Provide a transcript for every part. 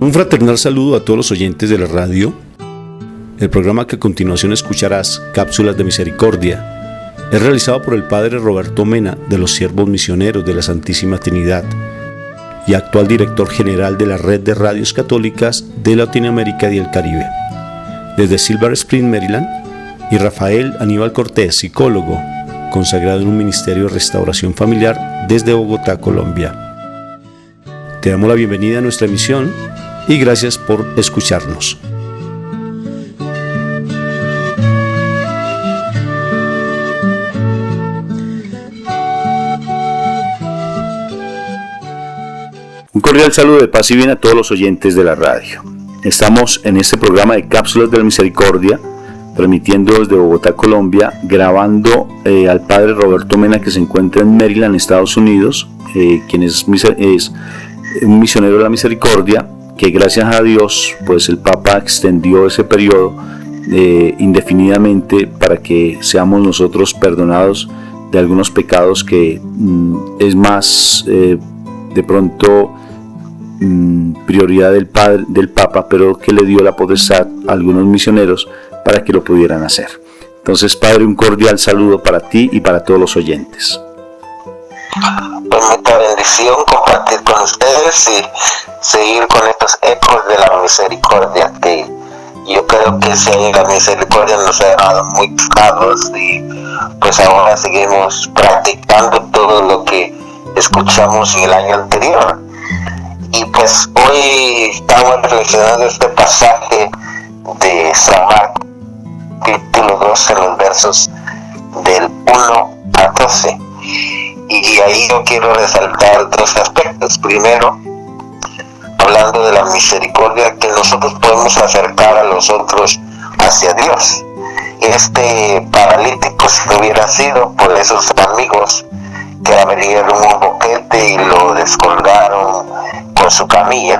Un fraternal saludo a todos los oyentes de la radio. El programa que a continuación escucharás, Cápsulas de Misericordia, es realizado por el Padre Roberto Mena de los Siervos Misioneros de la Santísima Trinidad y actual director general de la Red de Radios Católicas de Latinoamérica y el Caribe. Desde Silver Spring, Maryland, y Rafael Aníbal Cortés, psicólogo, consagrado en un ministerio de restauración familiar desde Bogotá, Colombia. Te damos la bienvenida a nuestra emisión y gracias por escucharnos. Un cordial saludo de paz y bien a todos los oyentes de la radio. Estamos en este programa de Cápsulas de la Misericordia, transmitiendo desde Bogotá, Colombia, grabando al Padre Roberto Mena, que se encuentra en Maryland, Estados Unidos, quien es un misionero de la misericordia, que gracias a Dios, pues el Papa extendió ese periodo indefinidamente para que seamos nosotros perdonados de algunos pecados que es más de pronto prioridad del Papa, pero que le dio la potestad a algunos misioneros para que lo pudieran hacer. Entonces, Padre, un cordial saludo para ti y para todos los oyentes. Pues mucha bendición compartir con ustedes y seguir con estos ecos de la misericordia, que yo creo que la misericordia nos ha dejado muy claros, y pues ahora seguimos practicando todo lo que escuchamos en el año anterior. Y pues hoy estamos reflexionando este pasaje de San Marcos, capítulo 12, los versos del 1 al 12. Y ahí yo quiero resaltar tres aspectos. Primero, hablando de la misericordia, que nosotros podemos acercar a los otros hacia Dios. Este paralítico, si no hubiera sido por esos amigos que abrieron un boquete y lo descolgaron con su camilla,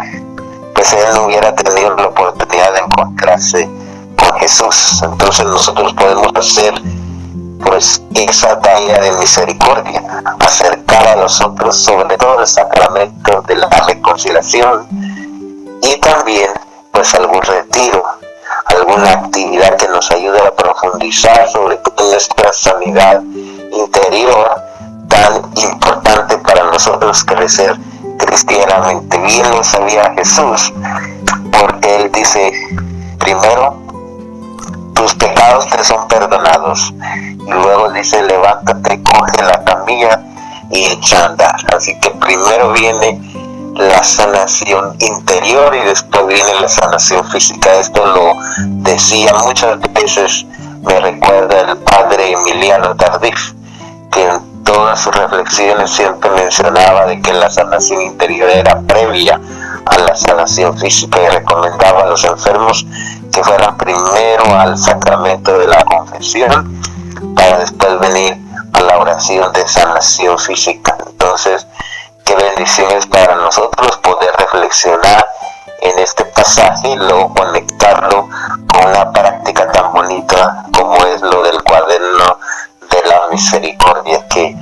pues él no hubiera tenido la oportunidad de encontrarse con Jesús. Entonces nosotros podemos hacer pues esa tarea de misericordia, acercar a los otros, sobre todo el sacramento de la reconciliación, y también pues algún retiro, alguna actividad que nos ayude a profundizar sobre toda nuestra sanidad interior, tan importante para nosotros crecer cristianamente. Bien lo sabía Jesús, porque él dice: primero, tus pecados te son perdonados, y luego dice: levántate, coge la camilla y echa a andar. Así que primero viene la sanación interior y después viene la sanación física. Esto lo decía muchas veces, me recuerda el padre Emiliano Tardif, que en todas sus reflexiones siempre mencionaba de que la sanación interior era previa a la sanación física, y recomendaba a los enfermos que fueran primero al sacramento de la confesión para después venir a la oración de sanación física. Entonces, qué bendición es para nosotros poder reflexionar en este pasaje y luego conectarlo con una práctica tan bonita como es lo del cuaderno de la misericordia, que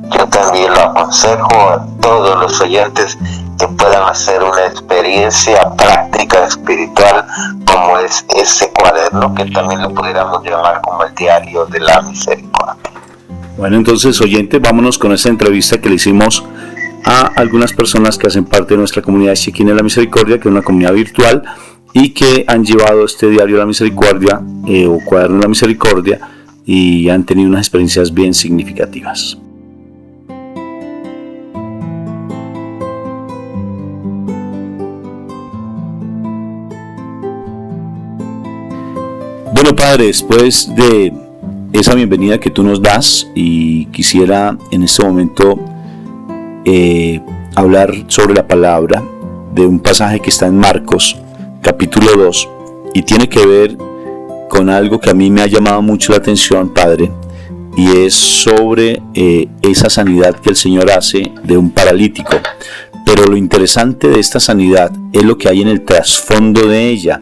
yo también lo aconsejo a todos los oyentes que puedan hacer una experiencia práctica espiritual como es ese cuaderno, que también lo pudiéramos llamar como el diario de la misericordia. Bueno, entonces, oyentes, vámonos con esta entrevista que le hicimos a algunas personas que hacen parte de nuestra comunidad Check-in de la Misericordia, que es una comunidad virtual, y que han llevado este diario de la misericordia o cuaderno de la misericordia, y han tenido unas experiencias bien significativas. Bueno, Padre, después de esa bienvenida que tú nos das, y quisiera en este momento hablar sobre la palabra de un pasaje que está en Marcos, capítulo 2, y tiene que ver con algo que a mí me ha llamado mucho la atención, Padre, y es sobre esa sanidad que el Señor hace de un paralítico. Pero lo interesante de esta sanidad es lo que hay en el trasfondo de ella,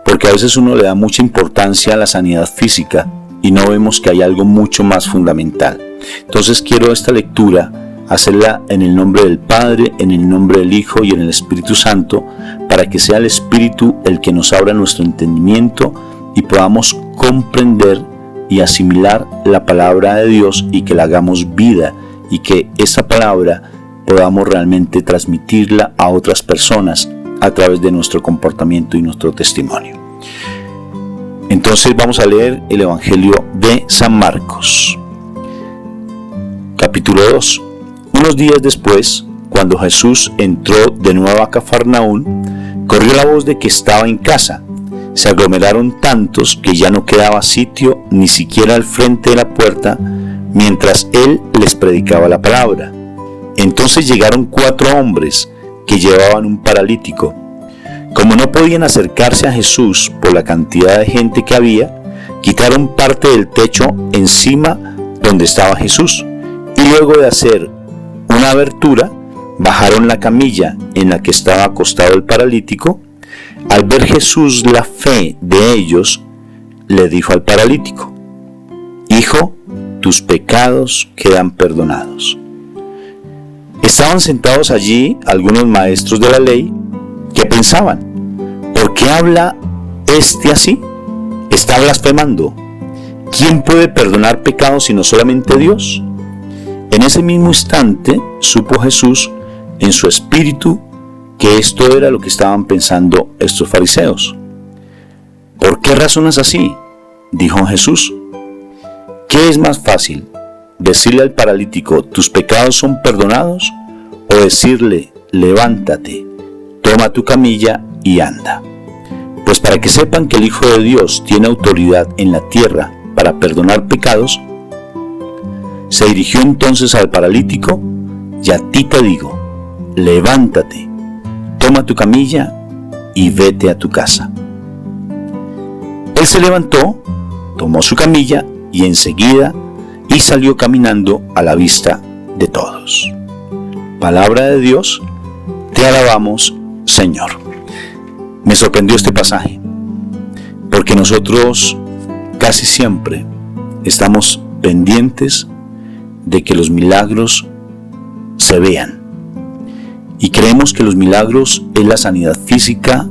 porque a veces uno le da mucha importancia a la sanidad física y no vemos que hay algo mucho más fundamental. Entonces quiero esta lectura hacerla en el nombre del Padre, en el nombre del Hijo y en el Espíritu Santo, para que sea el Espíritu el que nos abra nuestro entendimiento y podamos comprender y asimilar la palabra de Dios y que la hagamos vida y que esa palabra podamos realmente transmitirla a otras personas a través de nuestro comportamiento y nuestro testimonio. Entonces vamos a leer el Evangelio de San Marcos, capítulo 2. Unos días después, cuando Jesús entró de nuevo a Cafarnaún, corrió la voz de que estaba en casa. Se aglomeraron tantos que ya no quedaba sitio ni siquiera al frente de la puerta mientras él les predicaba la palabra. Entonces llegaron 4 hombres que llevaban un paralítico. Como no podían acercarse a Jesús por la cantidad de gente que había, quitaron parte del techo encima donde estaba Jesús y luego de hacer una abertura, bajaron la camilla en la que estaba acostado el paralítico. Al ver Jesús la fe de ellos, le dijo al paralítico: Hijo, tus pecados quedan perdonados. Estaban sentados allí algunos maestros de la ley que pensaban: ¿por qué habla este así? Está blasfemando. ¿Quién puede perdonar pecados sino solamente Dios? En ese mismo instante supo Jesús en su espíritu que esto era lo que estaban pensando estos fariseos. ¿Por qué razonas así?, dijo Jesús. ¿Qué es más fácil, decirle al paralítico: tus pecados son perdonados, o decirle: levántate, toma tu camilla y anda? Pues para que sepan que el Hijo de Dios tiene autoridad en la tierra para perdonar pecados, se dirigió entonces al paralítico: y a ti te digo, levántate, toma tu camilla y vete a tu casa. Él se levantó, tomó su camilla y enseguida salió caminando a la vista de todos. Palabra de Dios, te alabamos, Señor. Me sorprendió este pasaje, porque nosotros casi siempre estamos pendientes de que los milagros se vean. Y creemos que los milagros es la sanidad física,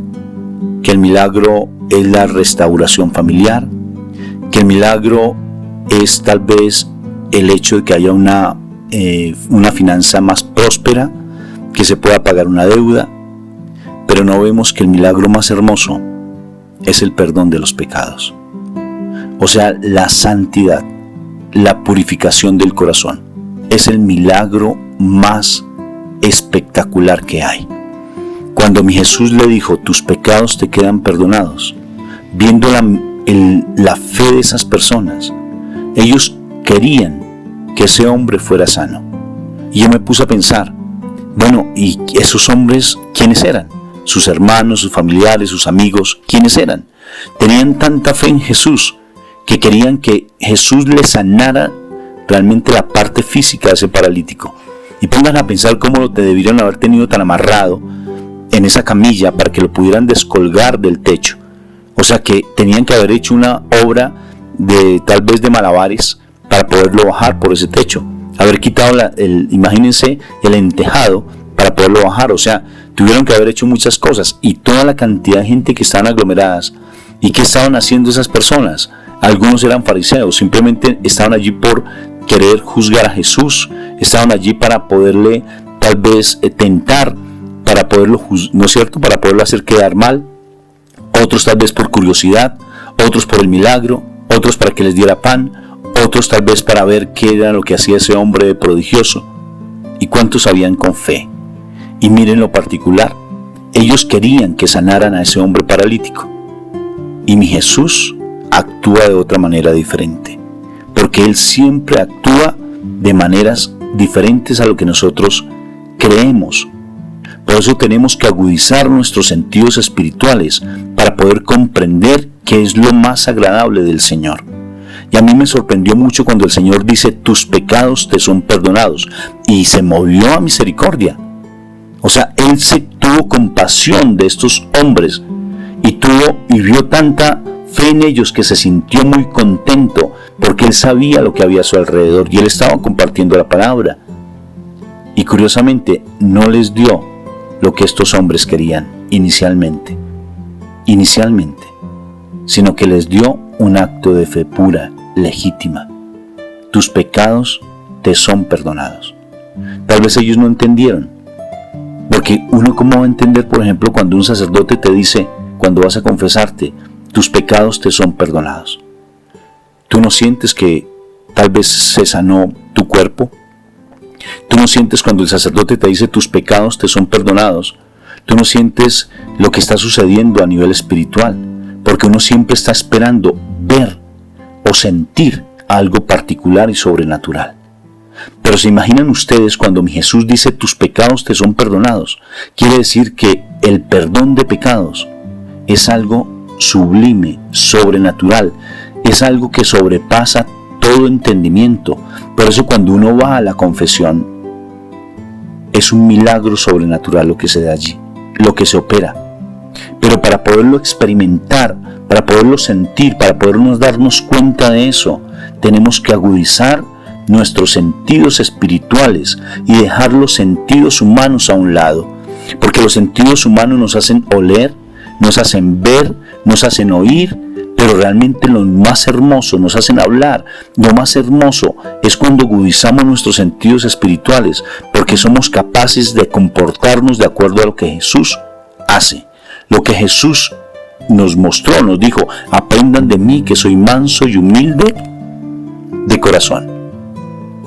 que el milagro es la restauración familiar, que el milagro es tal vez el hecho de que haya una finanza más próspera, que se pueda pagar una deuda, pero no vemos que el milagro más hermoso es el perdón de los pecados. O sea, la santidad, la purificación del corazón, es el milagro más espectacular que hay. Cuando mi Jesús le dijo, tus pecados te quedan perdonados, viendo la fe de esas personas, ellos querían que ese hombre fuera sano. Y yo me puse a pensar, bueno, ¿y esos hombres quiénes eran? Sus hermanos, sus familiares, sus amigos, ¿quiénes eran? Tenían tanta fe en Jesús que querían que Jesús les sanara realmente la parte física de ese paralítico. Y pongan a pensar cómo lo debieron haber tenido tan amarrado en esa camilla para que lo pudieran descolgar del techo. O sea que tenían que haber hecho una obra de tal vez de malabares para poderlo bajar por ese techo. Haber quitado imagínense el entejado para poderlo bajar. O sea, tuvieron que haber hecho muchas cosas. Y toda la cantidad de gente que estaban aglomeradas. ¿Y qué estaban haciendo esas personas? Algunos eran fariseos, simplemente estaban allí por querer juzgar a Jesús, estaban allí para poderle tal vez tentar, para poderlo, ¿no es cierto?, para poderlo hacer quedar mal. Otros tal vez por curiosidad, otros por el milagro, otros para que les diera pan, otros tal vez para ver qué era lo que hacía ese hombre prodigioso. ¿Y cuántos habían con fe? Y miren lo particular, ellos querían que sanaran a ese hombre paralítico. Y mi Jesús actúa de otra manera diferente, porque Él siempre actúa de maneras diferentes a lo que nosotros creemos. Por eso tenemos que agudizar nuestros sentidos espirituales para poder comprender qué es lo más agradable del Señor. Y a mí me sorprendió mucho cuando el Señor dice, tus pecados te son perdonados, y se movió a misericordia. O sea, Él se tuvo compasión de estos hombres y vio tanta fe en ellos que se sintió muy contento porque Él sabía lo que había a su alrededor y Él estaba compartiendo la palabra. Y curiosamente no les dio lo que estos hombres querían inicialmente, sino que les dio un acto de fe pura, legítima. Tus pecados te son perdonados. Tal vez ellos no entendieron, porque uno cómo va a entender, por ejemplo, cuando un sacerdote te dice, cuando vas a confesarte, tus pecados te son perdonados. Tú no sientes que tal vez se sanó tu cuerpo. Tú no sientes cuando el sacerdote te dice tus pecados te son perdonados. Tú no sientes lo que está sucediendo a nivel espiritual, porque uno siempre está esperando ver o sentir algo particular y sobrenatural. Pero se imaginan ustedes cuando mi Jesús dice tus pecados te son perdonados, quiere decir que el perdón de pecados es algo sublime, sobrenatural, es algo que sobrepasa todo entendimiento. Por eso cuando uno va a la confesión, es un milagro sobrenatural lo que se da allí, lo que se opera. Pero para poderlo experimentar, para poderlo sentir, para podernos darnos cuenta de eso, tenemos que agudizar nuestros sentidos espirituales y dejar los sentidos humanos a un lado. Porque los sentidos humanos nos hacen oler, nos hacen ver, nos hacen oír, pero realmente lo más hermoso, nos hacen hablar. Lo más hermoso es cuando agudizamos nuestros sentidos espirituales, porque somos capaces de comportarnos de acuerdo a lo que Jesús hace. Lo que Jesús nos mostró, nos dijo, aprendan de mí que soy manso y humilde de corazón.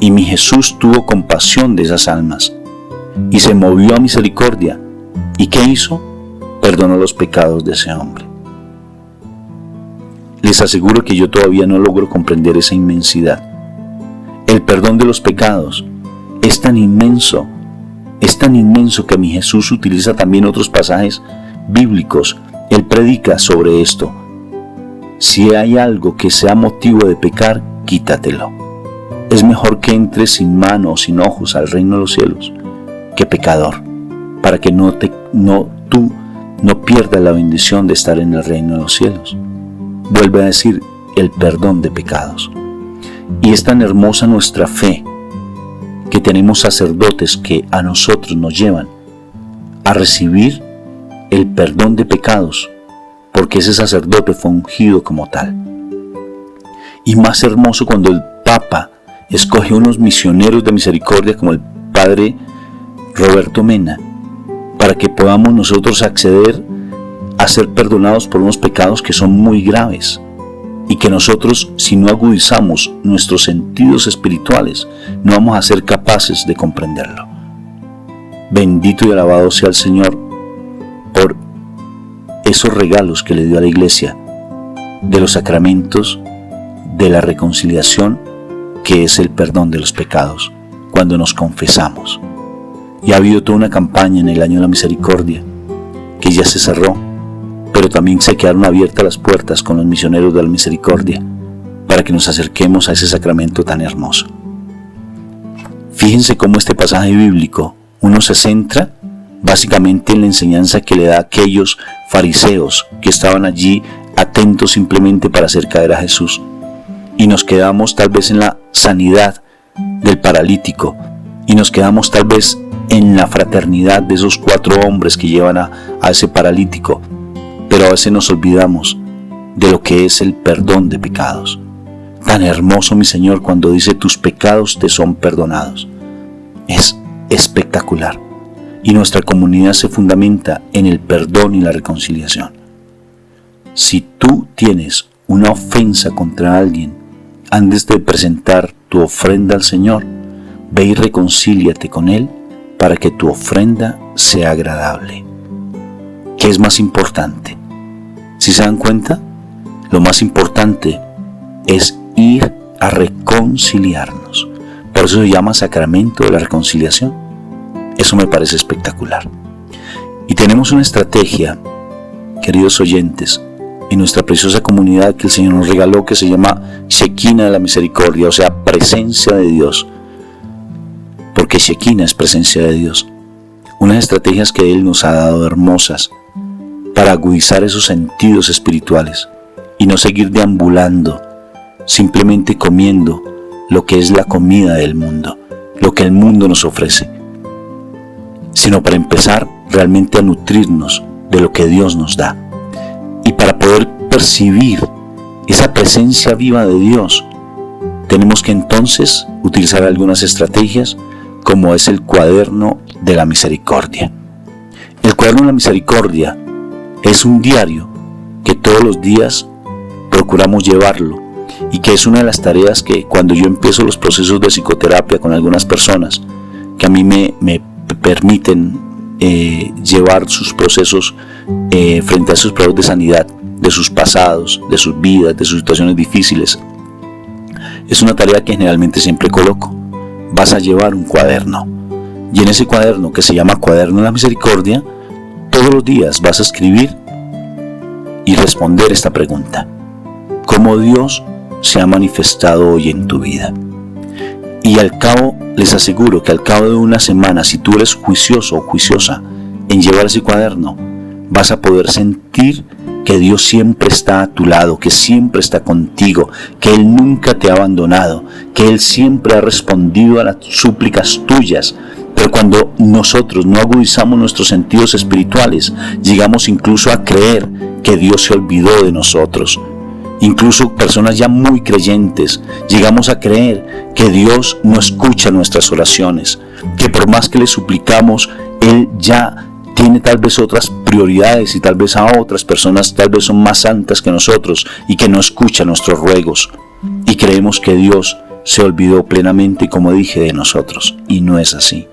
Y mi Jesús tuvo compasión de esas almas y se movió a misericordia. ¿Y qué hizo? Perdonó los pecados de ese hombre. Les aseguro que yo todavía no logro comprender esa inmensidad. El perdón de los pecados es tan inmenso que mi Jesús utiliza también otros pasajes bíblicos. Él predica sobre esto. Si hay algo que sea motivo de pecar, quítatelo. Es mejor que entres sin mano o sin ojos al reino de los cielos que pecador, para que tú no pierdas la bendición de estar en el reino de los cielos. Vuelve a decir el perdón de pecados. Y es tan hermosa nuestra fe que tenemos sacerdotes que a nosotros nos llevan a recibir el perdón de pecados, porque ese sacerdote fue ungido como tal. Y más hermoso cuando el Papa escoge unos misioneros de misericordia como el Padre Roberto Mena, para que podamos nosotros acceder a ser perdonados por unos pecados que son muy graves, y que nosotros, si no agudizamos nuestros sentidos espirituales, no vamos a ser capaces de comprenderlo. Bendito y alabado sea el Señor por esos regalos que le dio a la iglesia, de los sacramentos, de la reconciliación, que es el perdón de los pecados, cuando nos confesamos. Y ha habido toda una campaña en el año de la misericordia, que ya se cerró, pero también se quedaron abiertas las puertas con los misioneros de la misericordia, para que nos acerquemos a ese sacramento tan hermoso. Fíjense cómo este pasaje bíblico, uno se centra básicamente en la enseñanza que le da a aquellos fariseos que estaban allí atentos simplemente para hacer caer a Jesús. Y nos quedamos tal vez en la sanidad del paralítico, y nos quedamos tal vez en la fraternidad de esos 4 hombres que llevan a ese paralítico, pero a veces nos olvidamos de lo que es el perdón de pecados. Tan hermoso, mi Señor, cuando dice tus pecados te son perdonados. Es espectacular. Y nuestra comunidad se fundamenta en el perdón y la reconciliación. Si tú tienes una ofensa contra alguien, antes de presentar tu ofrenda al Señor, ve y reconcíliate con Él para que tu ofrenda sea agradable. ¿Qué es más importante? ¿Sí se dan cuenta? Lo más importante es ir a reconciliarnos. Por eso se llama sacramento de la reconciliación. Eso me parece espectacular. Y tenemos una estrategia, queridos oyentes, en nuestra preciosa comunidad que el Señor nos regaló, que se llama Shekinah de la misericordia, o sea, presencia de Dios. Porque Shekinah es presencia de Dios. Unas estrategias que Él nos ha dado hermosas para agudizar esos sentidos espirituales y no seguir deambulando, simplemente comiendo lo que es la comida del mundo, lo que el mundo nos ofrece. sino para empezar realmente a nutrirnos de lo que Dios nos da. Y para poder percibir esa presencia viva de Dios, tenemos que entonces utilizar algunas estrategias, como es el cuaderno de la misericordia. El cuaderno de la misericordia es un diario que todos los días procuramos llevarlo, y que es una de las tareas que cuando yo empiezo los procesos de psicoterapia con algunas personas que a mí me permiten llevar sus procesos frente a esos procesos de sanidad, de sus pasados, de sus vidas, de sus situaciones difíciles, es una tarea que generalmente siempre coloco. Vas a llevar un cuaderno, y en ese cuaderno, que se llama Cuaderno de la Misericordia, todos los días vas a escribir y responder esta pregunta: ¿cómo Dios se ha manifestado hoy en tu vida? Y les aseguro que al cabo de una semana, si tú eres juicioso o juiciosa en llevar ese cuaderno, vas a poder sentir que Dios siempre está a tu lado, que siempre está contigo, que Él nunca te ha abandonado, que Él siempre ha respondido a las súplicas tuyas. Pero cuando nosotros no agudizamos nuestros sentidos espirituales, llegamos incluso a creer que Dios se olvidó de nosotros. Incluso personas ya muy creyentes, llegamos a creer que Dios no escucha nuestras oraciones, que por más que le suplicamos, Él ya tiene tal vez otras prioridades, y tal vez a otras personas tal vez son más santas que nosotros y que no escucha nuestros ruegos. Y creemos que Dios se olvidó plenamente, como dije, de nosotros. Y no es así,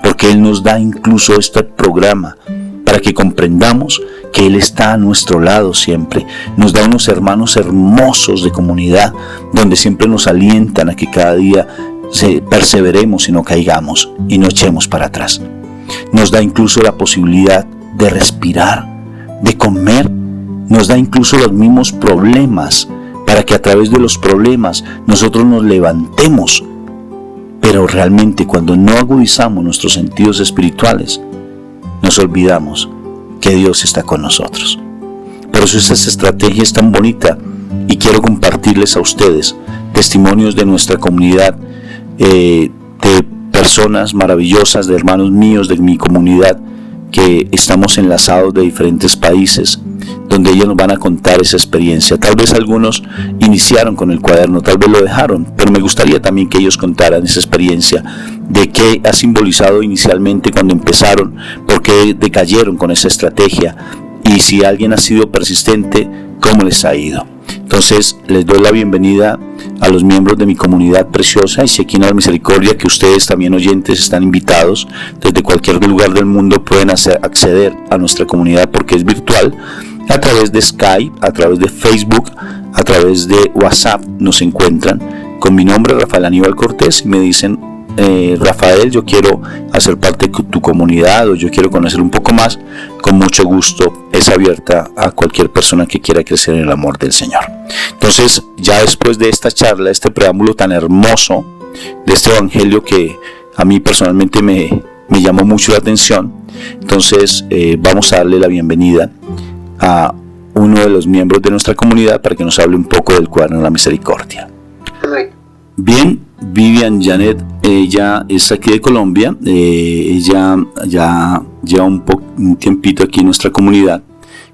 porque Él nos da incluso este programa para que comprendamos que Él está a nuestro lado siempre. Nos da unos hermanos hermosos de comunidad, donde siempre nos alientan a que cada día perseveremos y no caigamos y no echemos para atrás. Nos da incluso la posibilidad de respirar, de comer. Nos da incluso los mismos problemas, para que a través de los problemas nosotros nos levantemos. Pero realmente, cuando no agudizamos nuestros sentidos espirituales, nos olvidamos que Dios está con nosotros. Por eso esta estrategia es tan bonita, y quiero compartirles a ustedes testimonios de nuestra comunidad, de personas maravillosas, de hermanos míos de mi comunidad, que estamos enlazados de diferentes países, donde ellos nos van a contar esa experiencia. Tal vez algunos iniciaron con el cuaderno, tal vez lo dejaron, pero me gustaría también que ellos contaran esa experiencia, de qué ha simbolizado inicialmente cuando empezaron, por qué decayeron con esa estrategia, y si alguien ha sido persistente, cómo les ha ido. Entonces les doy la bienvenida a los miembros de mi comunidad preciosa y Shekinah de Misericordia, que ustedes también, oyentes, están invitados. Desde cualquier lugar del mundo pueden acceder a nuestra comunidad, porque es virtual, a través de Skype, a través de Facebook, a través de WhatsApp nos encuentran con mi nombre, Rafael Aníbal Cortés, y me dicen: Rafael, yo quiero hacer parte de tu comunidad, o yo quiero conocer un poco más. Con mucho gusto, es abierta a cualquier persona que quiera crecer en el amor del Señor. Entonces, ya después de esta charla, este preámbulo tan hermoso de este evangelio que a mí personalmente me llamó mucho la atención, entonces vamos a darle la bienvenida a uno de los miembros de nuestra comunidad para que nos hable un poco del cuaderno de la misericordia. Bien, Vivian Janet, ella es aquí de Colombia, ella ya lleva un tiempito aquí en nuestra comunidad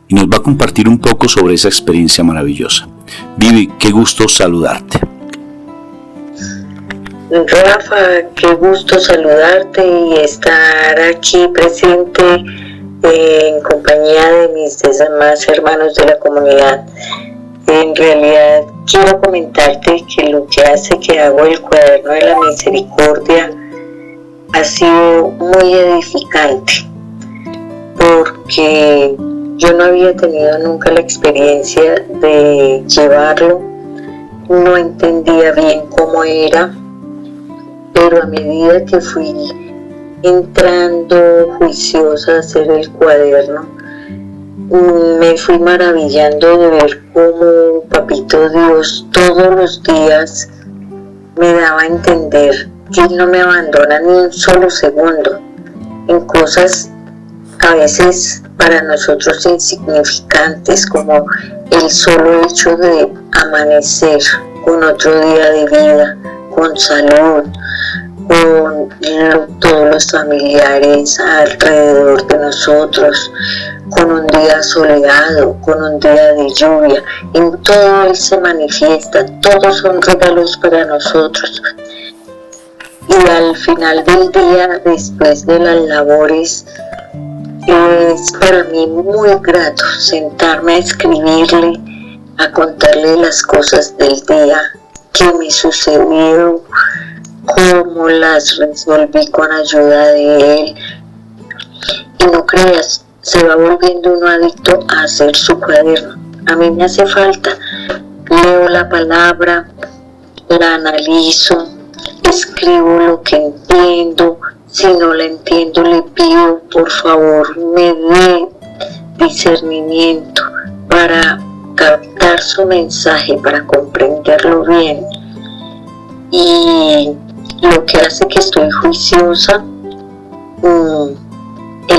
y nos va a compartir un poco sobre esa experiencia maravillosa. Vivi, qué gusto saludarte. Rafa, qué gusto saludarte y estar aquí presente en compañía de mis demás hermanos de la comunidad. En realidad quiero comentarte que lo que hace que hago el cuaderno de la misericordia ha sido muy edificante, porque yo no había tenido nunca la experiencia de llevarlo, no entendía bien cómo era, pero a medida que fui entrando juiciosa a hacer el cuaderno, me fui maravillando de ver cómo Papito Dios todos los días me daba a entender que Él no me abandona ni un solo segundo en cosas a veces para nosotros insignificantes, como el solo hecho de amanecer con otro día de vida, con salud, con todos los familiares alrededor de nosotros, con un día soleado, con un día de lluvia. En todo Él se manifiesta, todos son regalos para nosotros. Y al final del día, después de las labores, es para mí muy grato sentarme a escribirle, a contarle las cosas del día, qué me sucedió, cómo las resolví con ayuda de Él. Y no creas, se va volviendo uno adicto a hacer su cuaderno. A mí me hace falta. Leo la palabra, la analizo, escribo lo que entiendo. Si no la entiendo, le pido por favor me dé discernimiento para captar su mensaje, para comprenderlo bien. Y lo que hace que estoy juiciosa, Él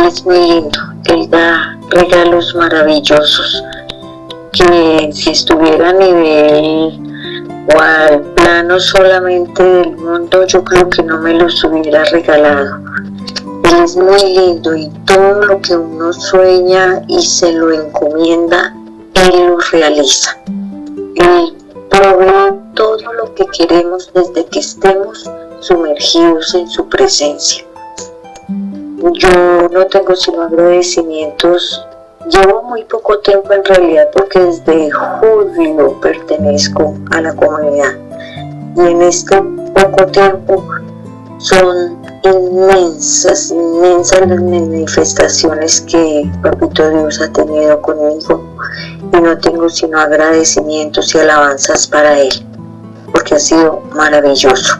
es muy lindo, Él da regalos maravillosos que si estuviera a nivel o al plano solamente del mundo, yo creo que no me los hubiera regalado. Él es muy lindo y todo lo que uno sueña y se lo encomienda, Él lo realiza. Él provee todo lo que queremos desde que estemos sumergidos en su presencia. Yo no tengo sino agradecimientos. Llevo muy poco tiempo en realidad porque desde julio pertenezco a la comunidad y en este poco tiempo son inmensas las manifestaciones que Papito Dios ha tenido conmigo y no tengo sino agradecimientos y alabanzas para Él porque ha sido maravilloso.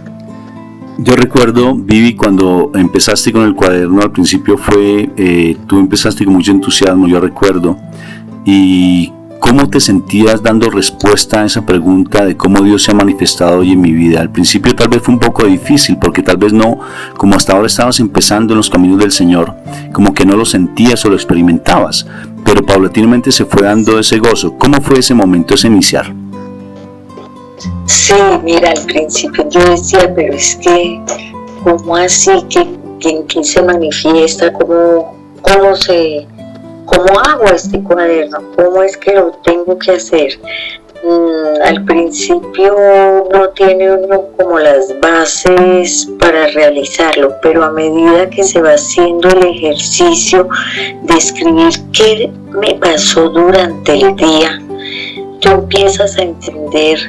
Yo recuerdo, Vivi, cuando empezaste con el cuaderno, al principio tú empezaste con mucho entusiasmo, yo recuerdo, y cómo te sentías dando respuesta a esa pregunta de cómo Dios se ha manifestado hoy en mi vida. Al principio tal vez fue un poco difícil, porque tal vez no, como hasta ahora estabas empezando en los caminos del Señor, como que no lo sentías o lo experimentabas, pero paulatinamente se fue dando ese gozo. ¿Cómo fue ese momento, ese iniciar? Sí, mira, al principio yo decía, pero es que, ¿cómo así? ¿En qué se manifiesta? ¿Cómo hago este cuaderno? ¿Cómo es que lo tengo que hacer? Al principio no tiene uno como las bases para realizarlo, pero a medida que se va haciendo el ejercicio de escribir qué me pasó durante el día, tú empiezas a entender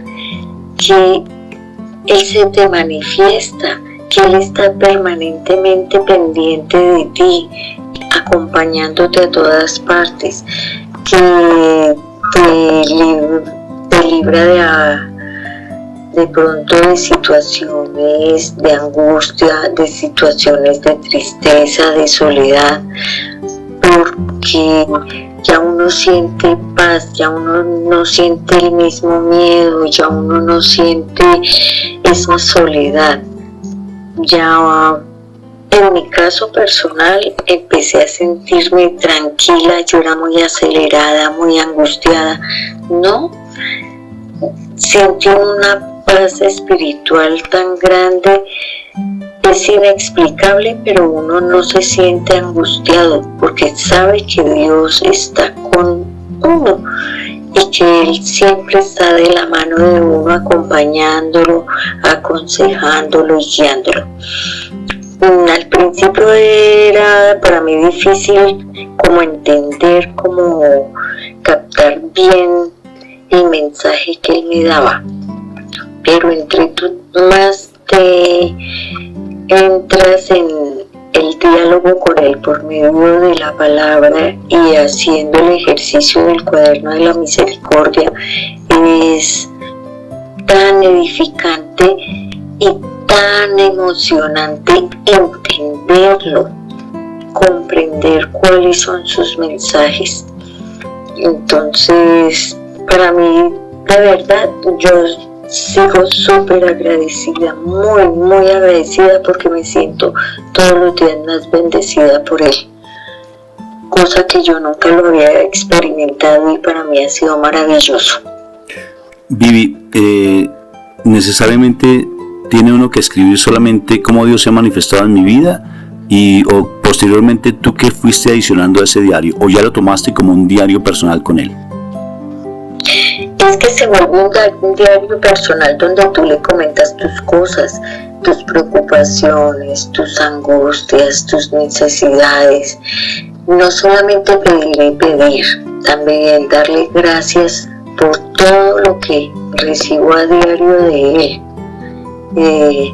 que Él se te manifiesta, que Él está permanentemente pendiente de ti, acompañándote a todas partes, que te libra de pronto de situaciones de angustia, de situaciones de tristeza, de soledad, porque ya uno siente paz, ya uno no siente el mismo miedo, ya uno no siente esa soledad. Ya en mi caso personal empecé a sentirme tranquila, yo era muy acelerada, muy angustiada. No, sentí una paz espiritual tan grande. Es inexplicable, pero uno no se siente angustiado porque sabe que Dios está con uno y que Él siempre está de la mano de uno, acompañándolo, aconsejándolo y guiándolo. Al principio era para mí difícil como entender, como captar bien el mensaje que Él me daba, pero entre tú más te entras en el diálogo con Él por medio de la palabra y haciendo el ejercicio del cuaderno de la misericordia, es tan edificante y tan emocionante entenderlo, comprender cuáles son sus mensajes. Entonces, para mí, de verdad, yo sigo súper agradecida, muy agradecida porque me siento todos los días más bendecida por Él, cosa que yo nunca lo había experimentado y para mí ha sido maravilloso. Vivi, necesariamente tiene uno que escribir solamente cómo Dios se ha manifestado en mi vida o posteriormente tú qué fuiste adicionando a ese diario o ya lo tomaste como un diario personal con él? Es que se vuelve un diario personal donde tú le comentas tus cosas, tus preocupaciones, tus angustias, tus necesidades. No solamente pedir, también darle gracias por todo lo que recibo a diario de él.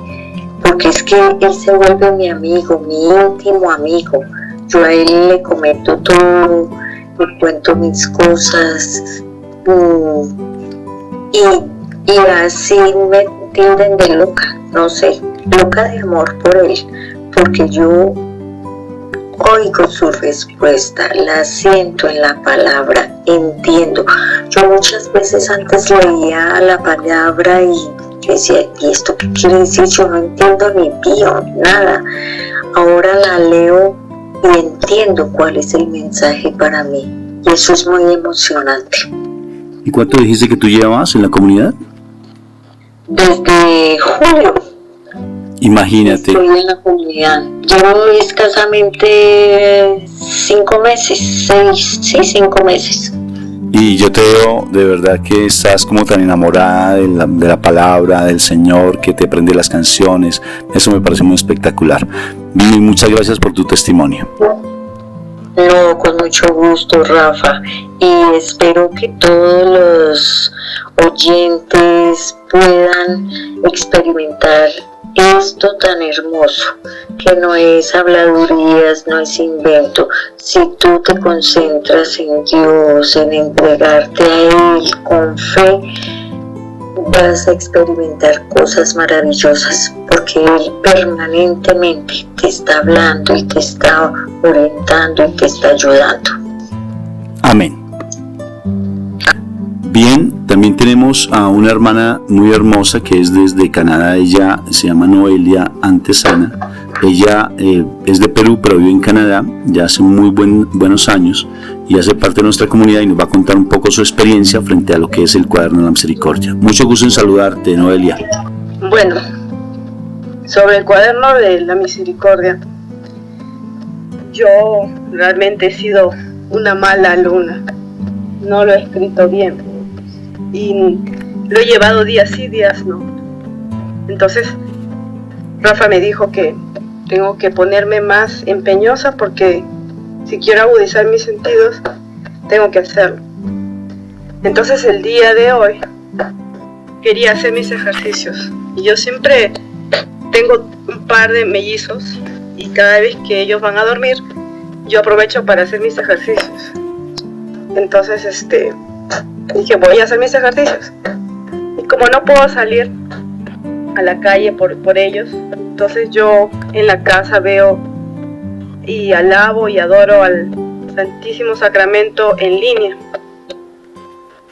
Porque es que él se vuelve mi amigo, mi íntimo amigo. Yo a él le comento todo, le cuento mis cosas y así me tilden de loca, no sé, loca de amor por él, porque yo oigo su respuesta, la siento en la palabra, entiendo. Yo muchas veces antes leía la palabra y decía, ¿y esto qué quiere decir? Yo no entiendo ni pío, nada. Ahora la leo y entiendo cuál es el mensaje para mí. Y eso es muy emocionante. ¿Y cuánto dijiste que tú llevabas en la comunidad? Desde julio. Imagínate. Estoy en la comunidad. Llevo escasamente 5 meses, 5 meses. Y yo te veo de verdad que estás como tan enamorada de la palabra del Señor, que te aprende las canciones. Eso me parece muy espectacular. Vivi, muchas gracias por tu testimonio. No, con mucho gusto, Rafa. Y espero que todos los oyentes puedan experimentar esto tan hermoso, que no es habladurías, no es invento. Si tú te concentras en Dios, en entregarte a Él con fe, vas a experimentar cosas maravillosas, porque Él permanentemente te está hablando y te está orientando y te está ayudando. Amén. Bien, también tenemos a una hermana muy hermosa que es desde Canadá. Ella se llama Noelia Antesana. Ella es de Perú, pero vive en Canadá ya hace muy buenos años y hace parte de nuestra comunidad y nos va a contar un poco su experiencia frente a lo que es el Cuaderno de la Misericordia. Mucho gusto en saludarte, Noelia. Bueno, sobre el Cuaderno de la Misericordia, yo realmente he sido una mala alumna. No lo he escrito bien y lo he llevado días sí, días no. Entonces Rafa me dijo que tengo que ponerme más empeñosa, porque si quiero agudizar mis sentidos tengo que hacerlo. Entonces el día de hoy quería hacer mis ejercicios y yo siempre tengo un par de mellizos y cada vez que ellos van a dormir yo aprovecho para hacer mis ejercicios. Entonces dije, voy a hacer mis ejercicios. Y como no puedo salir a la calle por ellos, entonces yo en la casa veo y alabo y adoro al Santísimo Sacramento en línea.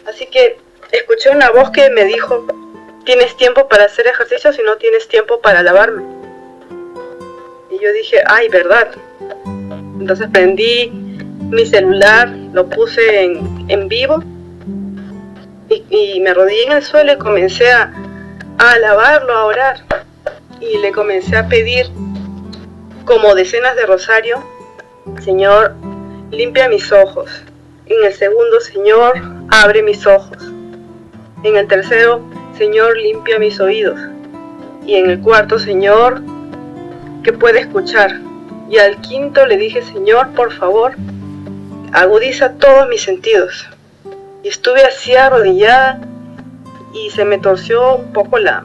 Así que escuché una voz que me dijo, ¿tienes tiempo para hacer ejercicios y no tienes tiempo para alabarme? Y yo dije, ay, ¿verdad? Entonces prendí mi celular, lo puse en vivo y me arrodillé en el suelo y comencé a alabarlo, a orar, y le comencé a pedir como decenas de rosarios: Señor, limpia mis ojos. En el segundo, Señor, abre mis ojos. En el tercero, Señor, limpia mis oídos. Y en el cuarto, Señor, que pueda escuchar. Y al quinto le dije, Señor, por favor, agudiza todos mis sentidos. Y estuve así arrodillada y se me torció un poco la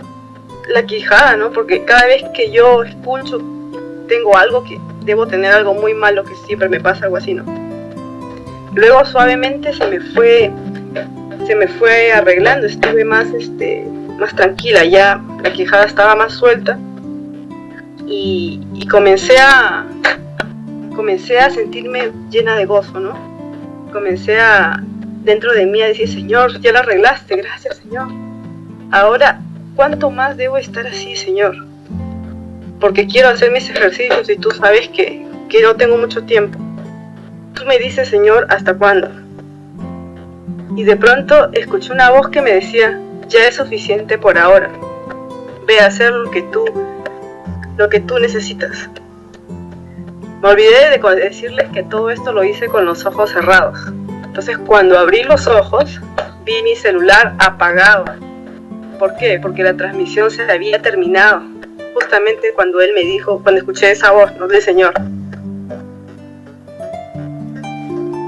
quijada, ¿no? Porque cada vez que yo escucho, tengo algo que debo tener algo muy malo, que siempre me pasa algo así, ¿no? Luego suavemente se me fue arreglando, estuve más tranquila, ya la quijada estaba más suelta y comencé a sentirme llena de gozo, ¿no? Comencé dentro de mí a decir, Señor, ya lo arreglaste, gracias, Señor. Ahora, ¿cuánto más debo estar así, Señor? Porque quiero hacer mis ejercicios y tú sabes que no tengo mucho tiempo. Tú me dices, Señor, ¿hasta cuándo? Y de pronto escuché una voz que me decía, ya es suficiente por ahora. ve a hacer lo que tú necesitas. Me olvidé de decirles que todo esto lo hice con los ojos cerrados. Entonces cuando abrí los ojos, vi mi celular apagado. ¿Por qué? Porque la transmisión se había terminado. Justamente cuando él me dijo, cuando escuché esa voz, ¿no?, del Señor.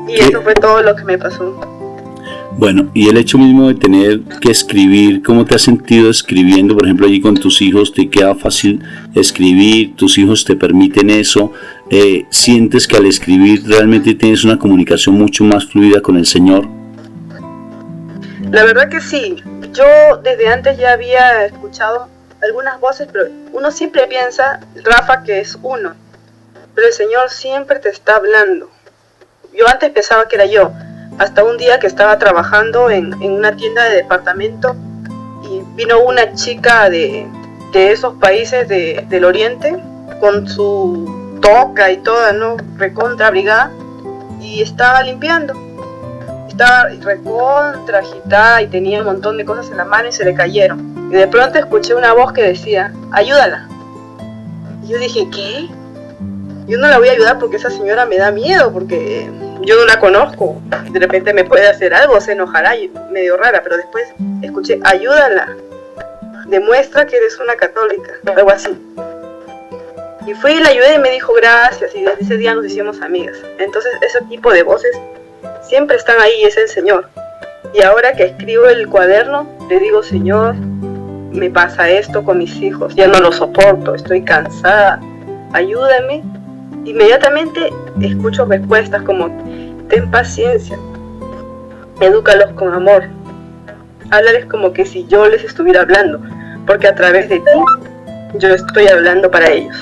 Y eso fue todo lo que me pasó. Bueno, y el hecho mismo de tener que escribir, ¿cómo te has sentido escribiendo? Por ejemplo, allí con tus hijos, ¿te queda fácil escribir? ¿Tus hijos te permiten eso? ¿Sientes que al escribir realmente tienes una comunicación mucho más fluida con el Señor? La verdad que sí. Yo desde antes ya había escuchado algunas voces, pero uno siempre piensa, Rafa, que es uno. Pero el Señor siempre te está hablando. Yo antes pensaba que era yo. Hasta un día que estaba trabajando en una tienda de departamento y vino una chica de esos países del oriente con su toca y toda, ¿no?, recontra abrigada, y estaba limpiando. Estaba recontra agitada y tenía un montón de cosas en la mano y se le cayeron. Y de pronto escuché una voz que decía, ayúdala. Y yo dije, ¿qué? Yo no la voy a ayudar porque esa señora me da miedo, porque yo no la conozco, de repente me puede hacer algo, se enojará, y medio rara, pero después escuché, ayúdala, demuestra que eres una católica, algo así. Y fui y la ayudé y me dijo gracias, y desde ese día nos hicimos amigas. Entonces ese tipo de voces siempre están ahí, es el Señor. Y ahora que escribo el cuaderno, le digo, Señor, me pasa esto con mis hijos, ya no lo soporto, estoy cansada, ayúdame. Inmediatamente escucho respuestas como, ten paciencia, edúcalos con amor, háblales como que si yo les estuviera hablando, porque a través de ti yo estoy hablando para ellos.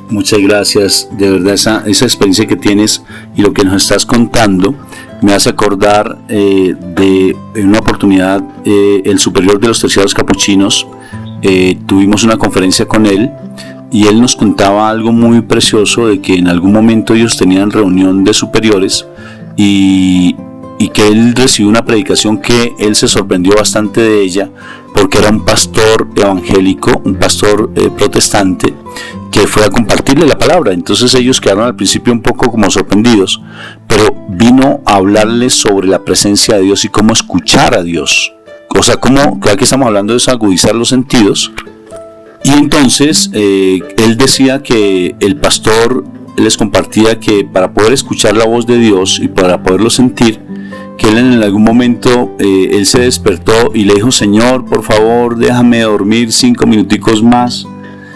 Muchas gracias, de verdad esa experiencia que tienes y lo que nos estás contando me hace acordar de una oportunidad, el superior de los terciarios capuchinos, tuvimos una conferencia con él. Y él nos contaba algo muy precioso de que en algún momento ellos tenían reunión de superiores y que él recibió una predicación que él se sorprendió bastante de ella, porque era un pastor evangélico, un pastor protestante, que fue a compartirle la palabra. Entonces ellos quedaron al principio un poco como sorprendidos, pero vino a hablarles sobre la presencia de Dios y cómo escuchar a Dios. O sea, como, claro que estamos hablando de agudizar los sentidos. Y entonces él decía que el pastor les compartía que para poder escuchar la voz de Dios y para poderlo sentir, que él en algún momento él se despertó y le dijo, Señor, por favor, déjame dormir 5 minuticos más.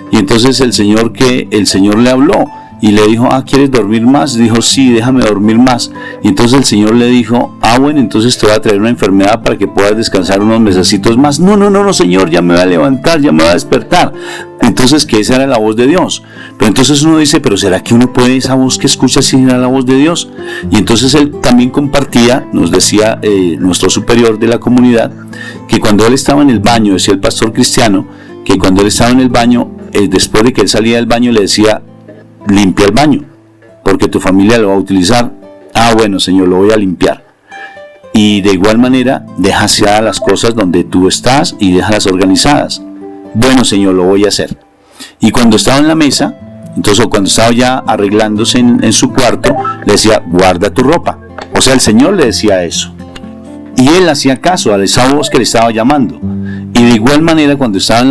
Y entonces el Señor le habló y le dijo, ¿quieres dormir más? Dijo, sí, déjame dormir más. Y entonces el Señor le dijo, bueno, entonces te voy a traer una enfermedad para que puedas descansar unos mesecitos más. No, Señor, ya me voy a levantar, ya me voy a despertar. Entonces, que esa era la voz de Dios. Pero entonces uno dice, pero ¿será que uno puede esa voz que escucha si era la voz de Dios? Y entonces él también compartía, nos decía nuestro superior de la comunidad, que cuando él estaba en el baño, decía el pastor cristiano, que cuando él estaba en el baño, después de que él salía del baño, le decía, limpia el baño, porque tu familia lo va a utilizar. Bueno, Señor, lo voy a limpiar. Y de igual manera, deja aseadas las cosas donde tú estás y déjalas organizadas. Bueno, Señor, lo voy a hacer. Y cuando estaba en la mesa, entonces cuando estaba ya arreglándose en su cuarto, le decía, guarda tu ropa. O sea, el Señor le decía eso. Y él hacía caso a esa voz que le estaba llamando. Y de igual manera, cuando estaba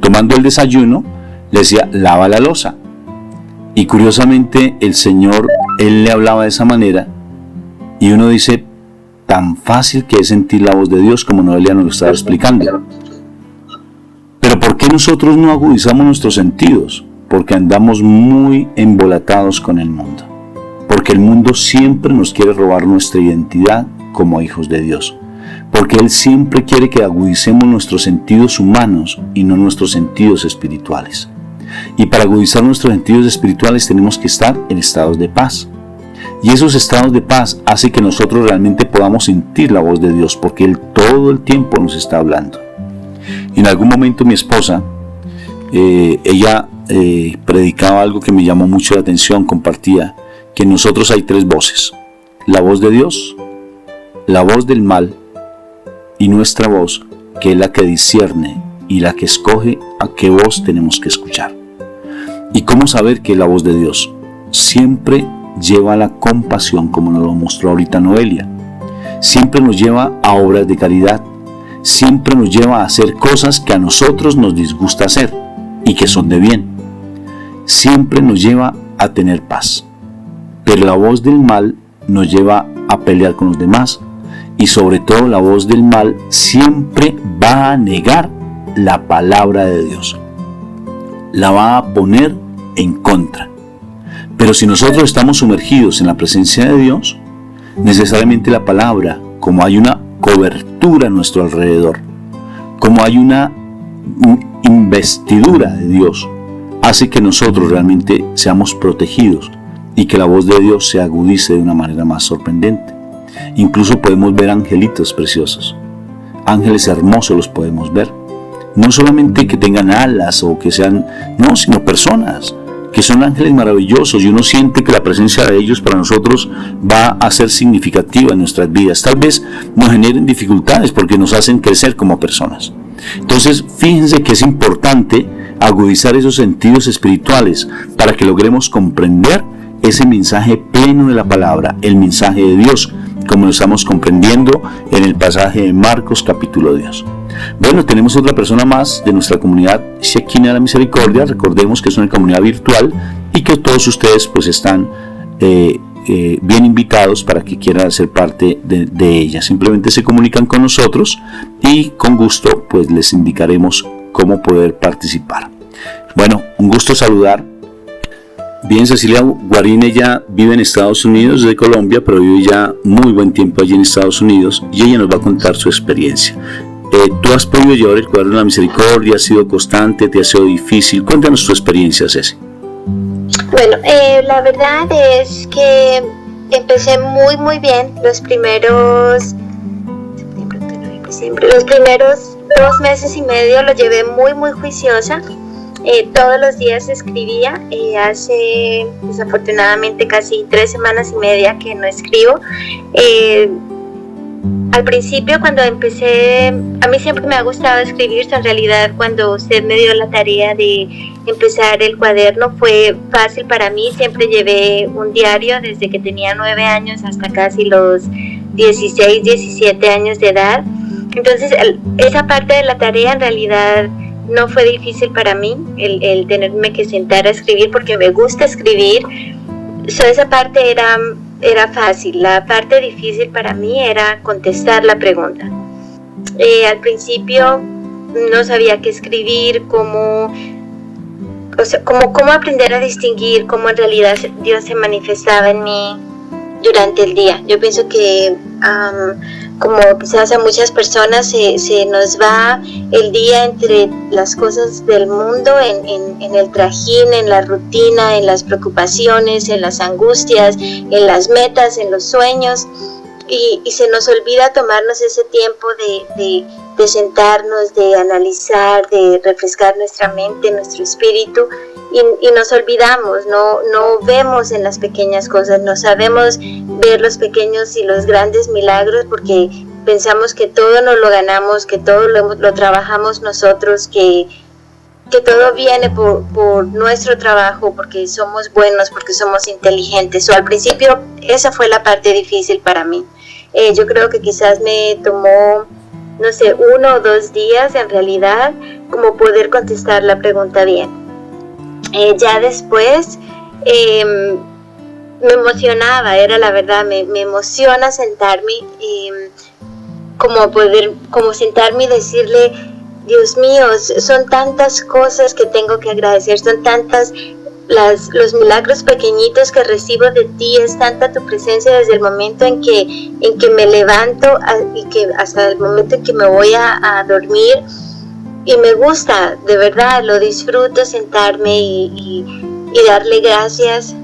tomando el desayuno, le decía, lava la loza. Y curiosamente el Señor, él le hablaba de esa manera, y uno dice, tan fácil que es sentir la voz de Dios, como Noelia nos lo estaba explicando. Pero ¿por qué nosotros no agudizamos nuestros sentidos? Porque andamos muy embolatados con el mundo. Porque el mundo siempre nos quiere robar nuestra identidad como hijos de Dios. Porque Él siempre quiere que agudicemos nuestros sentidos humanos y no nuestros sentidos espirituales. Y para agudizar nuestros sentidos espirituales tenemos que estar en estados de paz. Y esos estados de paz hacen que nosotros realmente podamos sentir la voz de Dios, porque Él todo el tiempo nos está hablando. En algún momento mi esposa, ella predicaba algo que me llamó mucho la atención, compartía que en nosotros hay 3 voces: la voz de Dios, la voz del mal y nuestra voz, que es la que discierne y la que escoge a qué voz tenemos que escuchar. ¿Y cómo saber que es la voz de Dios? Siempre lleva a la compasión, como nos lo mostró ahorita Noelia. Siempre nos lleva a obras de caridad. Siempre nos lleva a hacer cosas que a nosotros nos disgusta hacer y que son de bien. Siempre nos lleva a tener paz. Pero la voz del mal nos lleva a pelear con los demás, y sobre todo la voz del mal siempre va a negar la palabra de Dios. La va a poner en contra. Pero si nosotros estamos sumergidos en la presencia de Dios, necesariamente la palabra, como hay una cobertura a nuestro alrededor, como hay una investidura de Dios, hace que nosotros realmente seamos protegidos y que la voz de Dios se agudice de una manera más sorprendente. Incluso podemos ver angelitos preciosos, ángeles hermosos los podemos ver, no solamente que tengan alas o que sean, no, sino personas que son ángeles maravillosos, y uno siente que la presencia de ellos para nosotros va a ser significativa en nuestras vidas. Tal vez nos generen dificultades porque nos hacen crecer como personas. Entonces, fíjense que es importante agudizar esos sentidos espirituales para que logremos comprender ese mensaje pleno de la palabra, el mensaje de Dios, como lo estamos comprendiendo en el pasaje de Marcos capítulo 10. Bueno, tenemos otra persona más de nuestra comunidad Shekinah de la Misericordia. Recordemos que es una comunidad virtual y que todos ustedes pues están bien invitados para que quieran ser parte de ella. Simplemente se comunican con nosotros y con gusto pues les indicaremos cómo poder participar. Bueno, un gusto saludar. Bien, Cecilia Guarín, ella vive en Estados Unidos, de Colombia, pero vive ya muy buen tiempo allí en Estados Unidos, y ella nos va a contar su experiencia. ¿Tú has podido llevar el cuaderno de la misericordia? ¿Has sido constante? ¿Te ha sido difícil? Cuéntanos tu experiencia, Ceci. Bueno, la verdad es que empecé muy bien los primeros 2 meses y medio lo llevé muy juiciosa. Todos los días escribía. Hace desafortunadamente casi 3 semanas y media que no escribo. Al principio, cuando empecé, a mí siempre me ha gustado escribir. En realidad, cuando usted me dio la tarea de empezar el cuaderno, fue fácil para mí. Siempre llevé un diario desde que tenía 9 años hasta casi los 16, 17 años de edad. Entonces, esa parte de la tarea en realidad no fue difícil para mí, el tenerme que sentar a escribir, porque me gusta escribir. Esa parte era fácil. La parte difícil para mí era contestar la pregunta. Al principio no sabía qué escribir, cómo aprender a distinguir cómo en realidad Dios se manifestaba en mí durante el día. Yo pienso que como quizás a muchas personas se nos va el día entre las cosas del mundo, en el trajín, en la rutina, en las preocupaciones, en las angustias, en las metas, en los sueños, y se nos olvida tomarnos ese tiempo de sentarnos, de analizar, de refrescar nuestra mente, nuestro espíritu, y nos olvidamos, no vemos en las pequeñas cosas, no sabemos ver los pequeños y los grandes milagros, porque pensamos que todo nos lo ganamos, que todo lo trabajamos nosotros, que todo viene por nuestro trabajo, porque somos buenos, porque somos inteligentes. Al principio esa fue la parte difícil para mí. Yo creo que quizás me tomó, 1 o 2 días en realidad, como poder contestar la pregunta bien. Ya después me emocionaba, era la verdad, me emociona sentarme, como sentarme y decirle: Dios mío, son tantas cosas que tengo que agradecer, son tantas los milagros pequeñitos que recibo de ti, es tanta tu presencia desde el momento en que me levanto y que hasta el momento en que me voy a dormir. Y me gusta, de verdad, lo disfruto sentarme y darle gracias.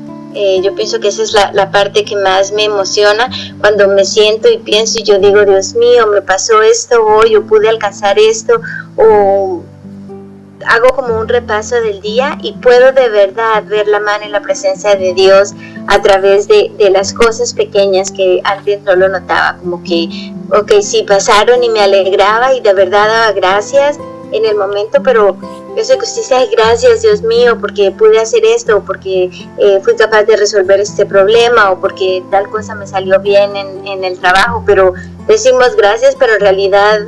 Yo pienso que esa es la parte que más me emociona, cuando me siento y pienso y yo digo: Dios mío, me pasó esto hoy, yo pude alcanzar esto, o hago como un repaso del día y puedo de verdad ver la mano y la presencia de Dios a través de las cosas pequeñas que antes no lo notaba, como que, sí, pasaron y me alegraba y de verdad daba gracias. en el momento, pero yo sé que usted dice, ay, gracias Dios mío, porque pude hacer esto, o porque fui capaz de resolver este problema, o porque tal cosa me salió bien en el trabajo, pero decimos gracias, pero en realidad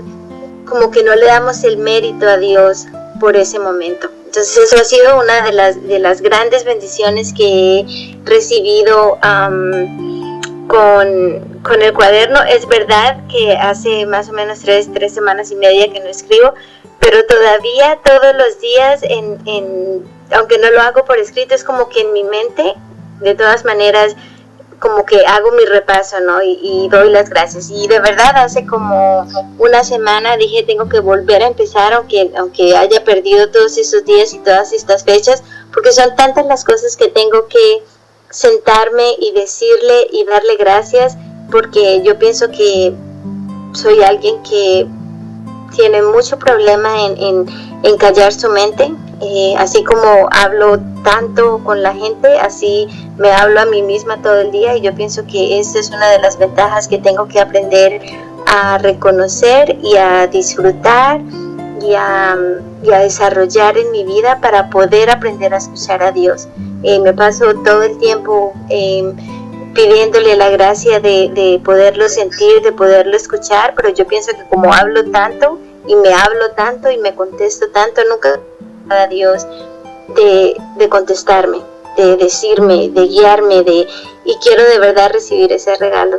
como que no le damos el mérito a Dios por ese momento. Entonces eso ha sido una de las grandes bendiciones que he recibido con el cuaderno. Es verdad que hace más o menos 3 semanas y media que no escribo, pero todavía todos los días, aunque no lo hago por escrito, es como que en mi mente, de todas maneras, como que hago mi repaso, ¿no? Y doy las gracias. Y de verdad hace como una semana dije, tengo que volver a empezar, aunque haya perdido todos esos días y todas estas fechas, porque son tantas las cosas que tengo que sentarme y decirle y darle gracias, porque yo pienso que soy alguien que tiene mucho problema en callar su mente. Así como hablo tanto con la gente, así me hablo a mí misma todo el día, y yo pienso que esta es una de las ventajas que tengo que aprender a reconocer y a disfrutar y a desarrollar en mi vida para poder aprender a escuchar a Dios. Me paso todo el tiempo pidiéndole la gracia de poderlo sentir, de poderlo escuchar, pero yo pienso que como hablo tanto y me hablo tanto y me contesto tanto, nunca a Dios de contestarme, de decirme, de guiarme, y quiero de verdad recibir ese regalo.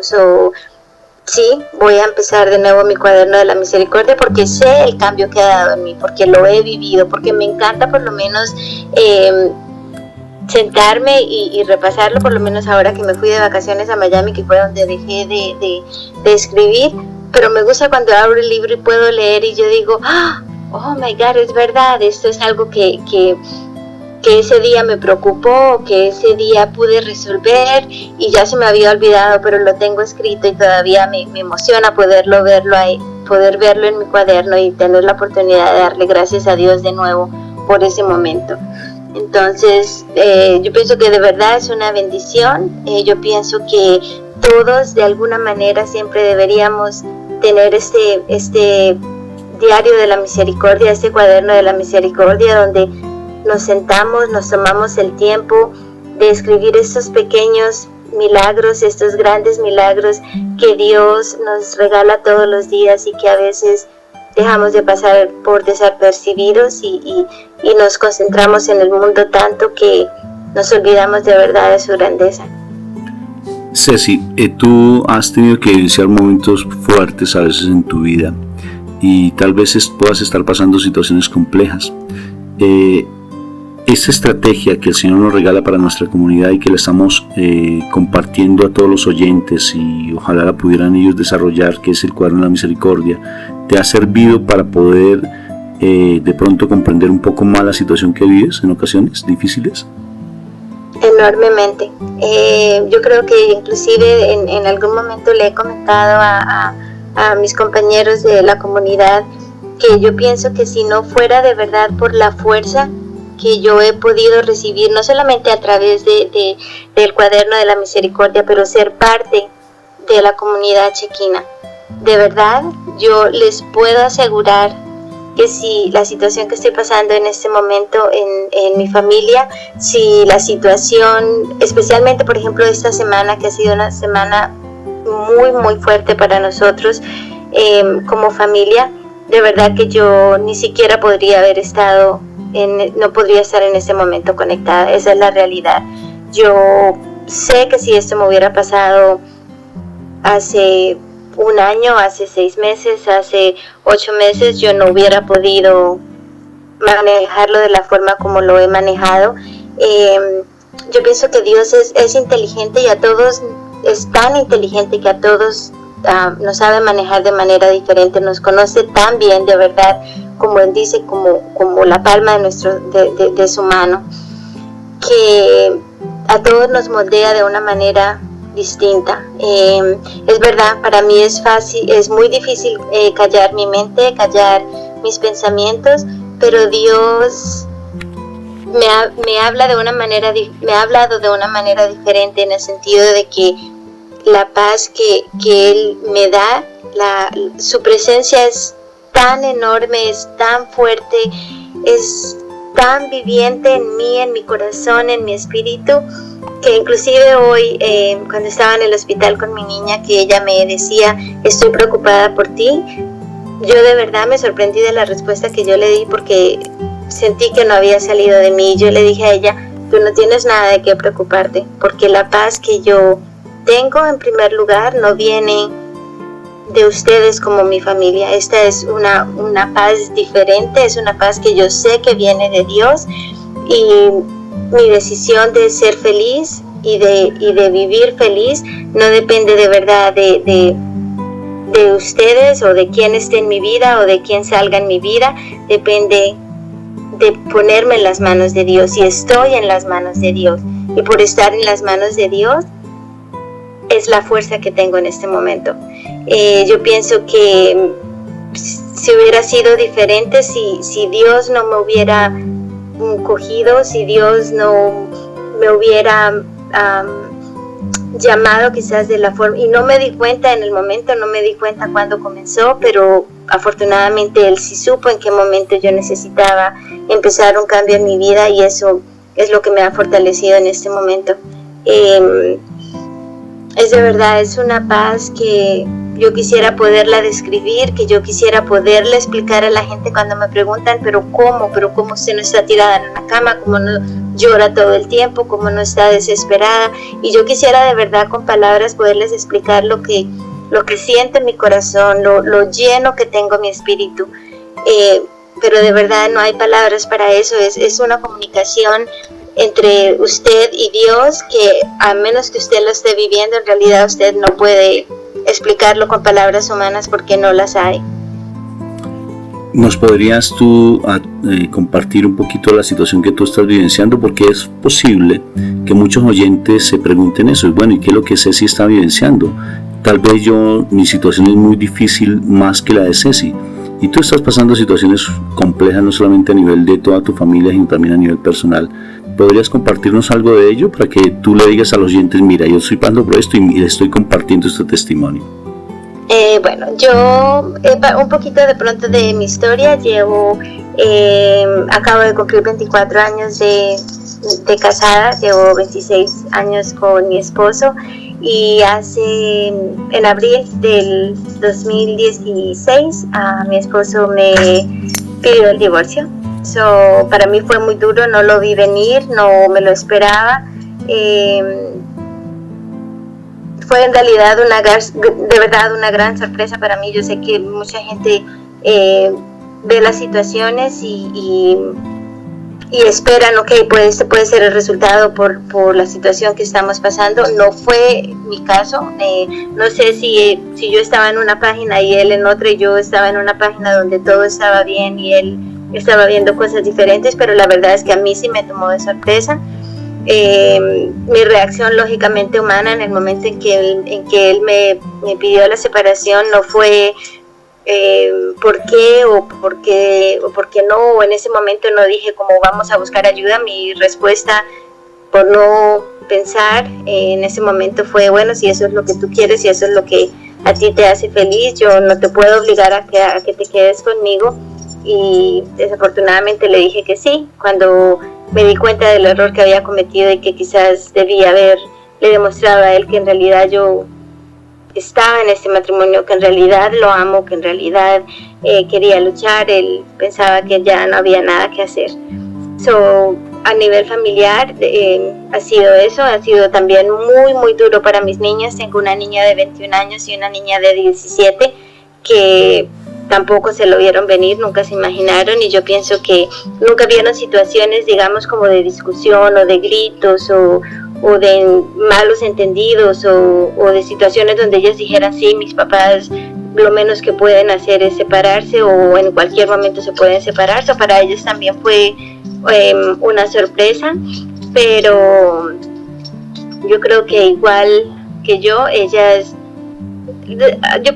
Sí, voy a empezar de nuevo mi cuaderno de la misericordia, porque sé el cambio que ha dado en mí, porque lo he vivido, porque me encanta por lo menos sentarme y repasarlo, por lo menos ahora que me fui de vacaciones a Miami, que fue donde dejé de escribir, pero me gusta cuando abro el libro y puedo leer y yo digo, oh my God, es verdad, esto es algo que ese día me preocupó, que ese día pude resolver y ya se me había olvidado, pero lo tengo escrito y todavía me emociona poder verlo en mi cuaderno y tener la oportunidad de darle gracias a Dios de nuevo por ese momento. Entonces, yo pienso que de verdad es una bendición. Yo pienso que todos de alguna manera siempre deberíamos tener este diario de la misericordia, este cuaderno de la misericordia, donde nos sentamos, nos tomamos el tiempo de escribir estos pequeños milagros, estos grandes milagros que Dios nos regala todos los días y que a veces dejamos de pasar por desapercibidos y nos concentramos en el mundo tanto que nos olvidamos de verdad de su grandeza. Ceci, tú has tenido que vivenciar momentos fuertes a veces en tu vida y tal vez puedas estar pasando situaciones complejas. Esta estrategia que el Señor nos regala para nuestra comunidad y que la estamos compartiendo a todos los oyentes, y ojalá la pudieran ellos desarrollar, que es el cuaderno de la misericordia, ¿te ha servido para poder de pronto comprender un poco más la situación que vives en ocasiones difíciles? Enormemente. Yo creo que inclusive en algún momento le he comentado a mis compañeros de la comunidad que yo pienso que si no fuera de verdad por la fuerza que yo he podido recibir, no solamente a través del cuaderno de la misericordia, pero ser parte de la comunidad chequina, de verdad yo les puedo asegurar que si la situación que estoy pasando en este momento en mi familia, si la situación, especialmente por ejemplo esta semana, que ha sido una semana muy muy fuerte para nosotros como familia, de verdad que yo ni siquiera podría haber estado no podría estar en ese momento conectada. Esa es la realidad. Yo sé que si esto me hubiera pasado hace un año, hace 6 meses, hace 8 meses, yo no hubiera podido manejarlo de la forma como lo he manejado. Yo pienso que Dios es inteligente, y a todos es tan inteligente que a todos nos sabe manejar de manera diferente, nos conoce tan bien, de verdad, como Él dice, como la palma de su mano, que a todos nos moldea de una manera distinta. Es verdad, para mí es muy difícil callar mi mente, callar mis pensamientos, pero Dios me ha hablado de una manera diferente, en el sentido de que la paz que Él me da, su presencia es tan enorme, es tan fuerte, es tan viviente en mí, en mi corazón, en mi espíritu, que inclusive hoy, cuando estaba en el hospital con mi niña, que ella me decía, estoy preocupada por ti, yo de verdad me sorprendí de la respuesta que yo le di, porque sentí que no había salido de mí. Yo le dije a ella, tú no tienes nada de qué preocuparte, porque la paz que yo tengo en primer lugar no viene de ustedes como mi familia. Esta es una paz diferente, es una paz que yo sé que viene de Dios, y mi decisión de ser feliz y de vivir feliz no depende de verdad de ustedes o de quién esté en mi vida o de quién salga en mi vida, depende de ponerme en las manos de Dios, y estoy en las manos de Dios, y por estar en las manos de Dios es la fuerza que tengo en este momento. Yo pienso que si hubiera sido diferente, si Dios no me hubiera cogido, si Dios no me hubiera llamado quizás de la forma, y no me di cuenta en el momento, no me di cuenta cuando comenzó, pero afortunadamente Él sí supo en qué momento yo necesitaba empezar un cambio en mi vida, y eso es lo que me ha fortalecido en este momento. Es de verdad, es una paz que yo quisiera poderla describir, que yo quisiera poderle explicar a la gente cuando me preguntan, pero ¿cómo usted no está tirada en una cama? ¿Cómo no llora todo el tiempo? ¿Cómo no está desesperada? Y yo quisiera de verdad con palabras poderles explicar lo que siento en mi corazón, lo lleno que tengo mi espíritu. Pero de verdad no hay palabras para eso, es una comunicación entre usted y Dios que, a menos que usted lo esté viviendo, en realidad usted no puede explicarlo con palabras humanas, porque no las hay. ¿Nos podrías tú compartir un poquito la situación que tú estás vivenciando? Porque es posible que muchos oyentes se pregunten eso, bueno, ¿y qué es lo que Ceci está vivenciando? Tal vez mi situación es muy difícil más que la de Ceci, y tú estás pasando situaciones complejas no solamente a nivel de toda tu familia, sino también a nivel personal. ¿Podrías compartirnos algo de ello para que tú le digas a los oyentes, mira, yo estoy pasando por esto y le estoy compartiendo este testimonio? Bueno, yo un poquito de pronto de mi historia. Acabo de cumplir 24 años de casada, llevo 26 años con mi esposo, y en abril del 2016 mi esposo me pidió el divorcio. Para mí fue muy duro, no lo vi venir, no me lo esperaba. Fue en realidad de verdad una gran sorpresa para mí. Yo sé que mucha gente ve las situaciones y esperan, ok, pues este puede ser el resultado por la situación que estamos pasando. No fue mi caso. No sé si yo estaba en una página y él en otra, y yo estaba en una página donde todo estaba bien y él estaba viendo cosas diferentes, pero la verdad es que a mí sí me tomó de sorpresa. Mi reacción lógicamente humana en el momento en que él me pidió la separación no fue por qué o por qué no, o en ese momento no dije como vamos a buscar ayuda. Mi respuesta, por no pensar en ese momento, fue bueno, si eso es lo que tú quieres, si eso es lo que a ti te hace feliz, yo no te puedo obligar a que te quedes conmigo. Y desafortunadamente le dije que sí, cuando me di cuenta del error que había cometido y que quizás debía haberle demostrado a él que en realidad yo estaba en este matrimonio, que en realidad lo amo, que en realidad quería luchar. Él pensaba que ya no había nada que hacer. A nivel familiar ha sido eso, ha sido también muy muy duro para mis niñas. Tengo una niña de 21 años y una niña de 17 que tampoco se lo vieron venir, nunca se imaginaron, y yo pienso que nunca vieron situaciones, digamos, como de discusión o de gritos o de malos entendidos o de situaciones donde ellas dijeran, sí, mis papás lo menos que pueden hacer es separarse, o en cualquier momento se pueden separar. Para ellos también fue una sorpresa, pero yo creo que igual que yo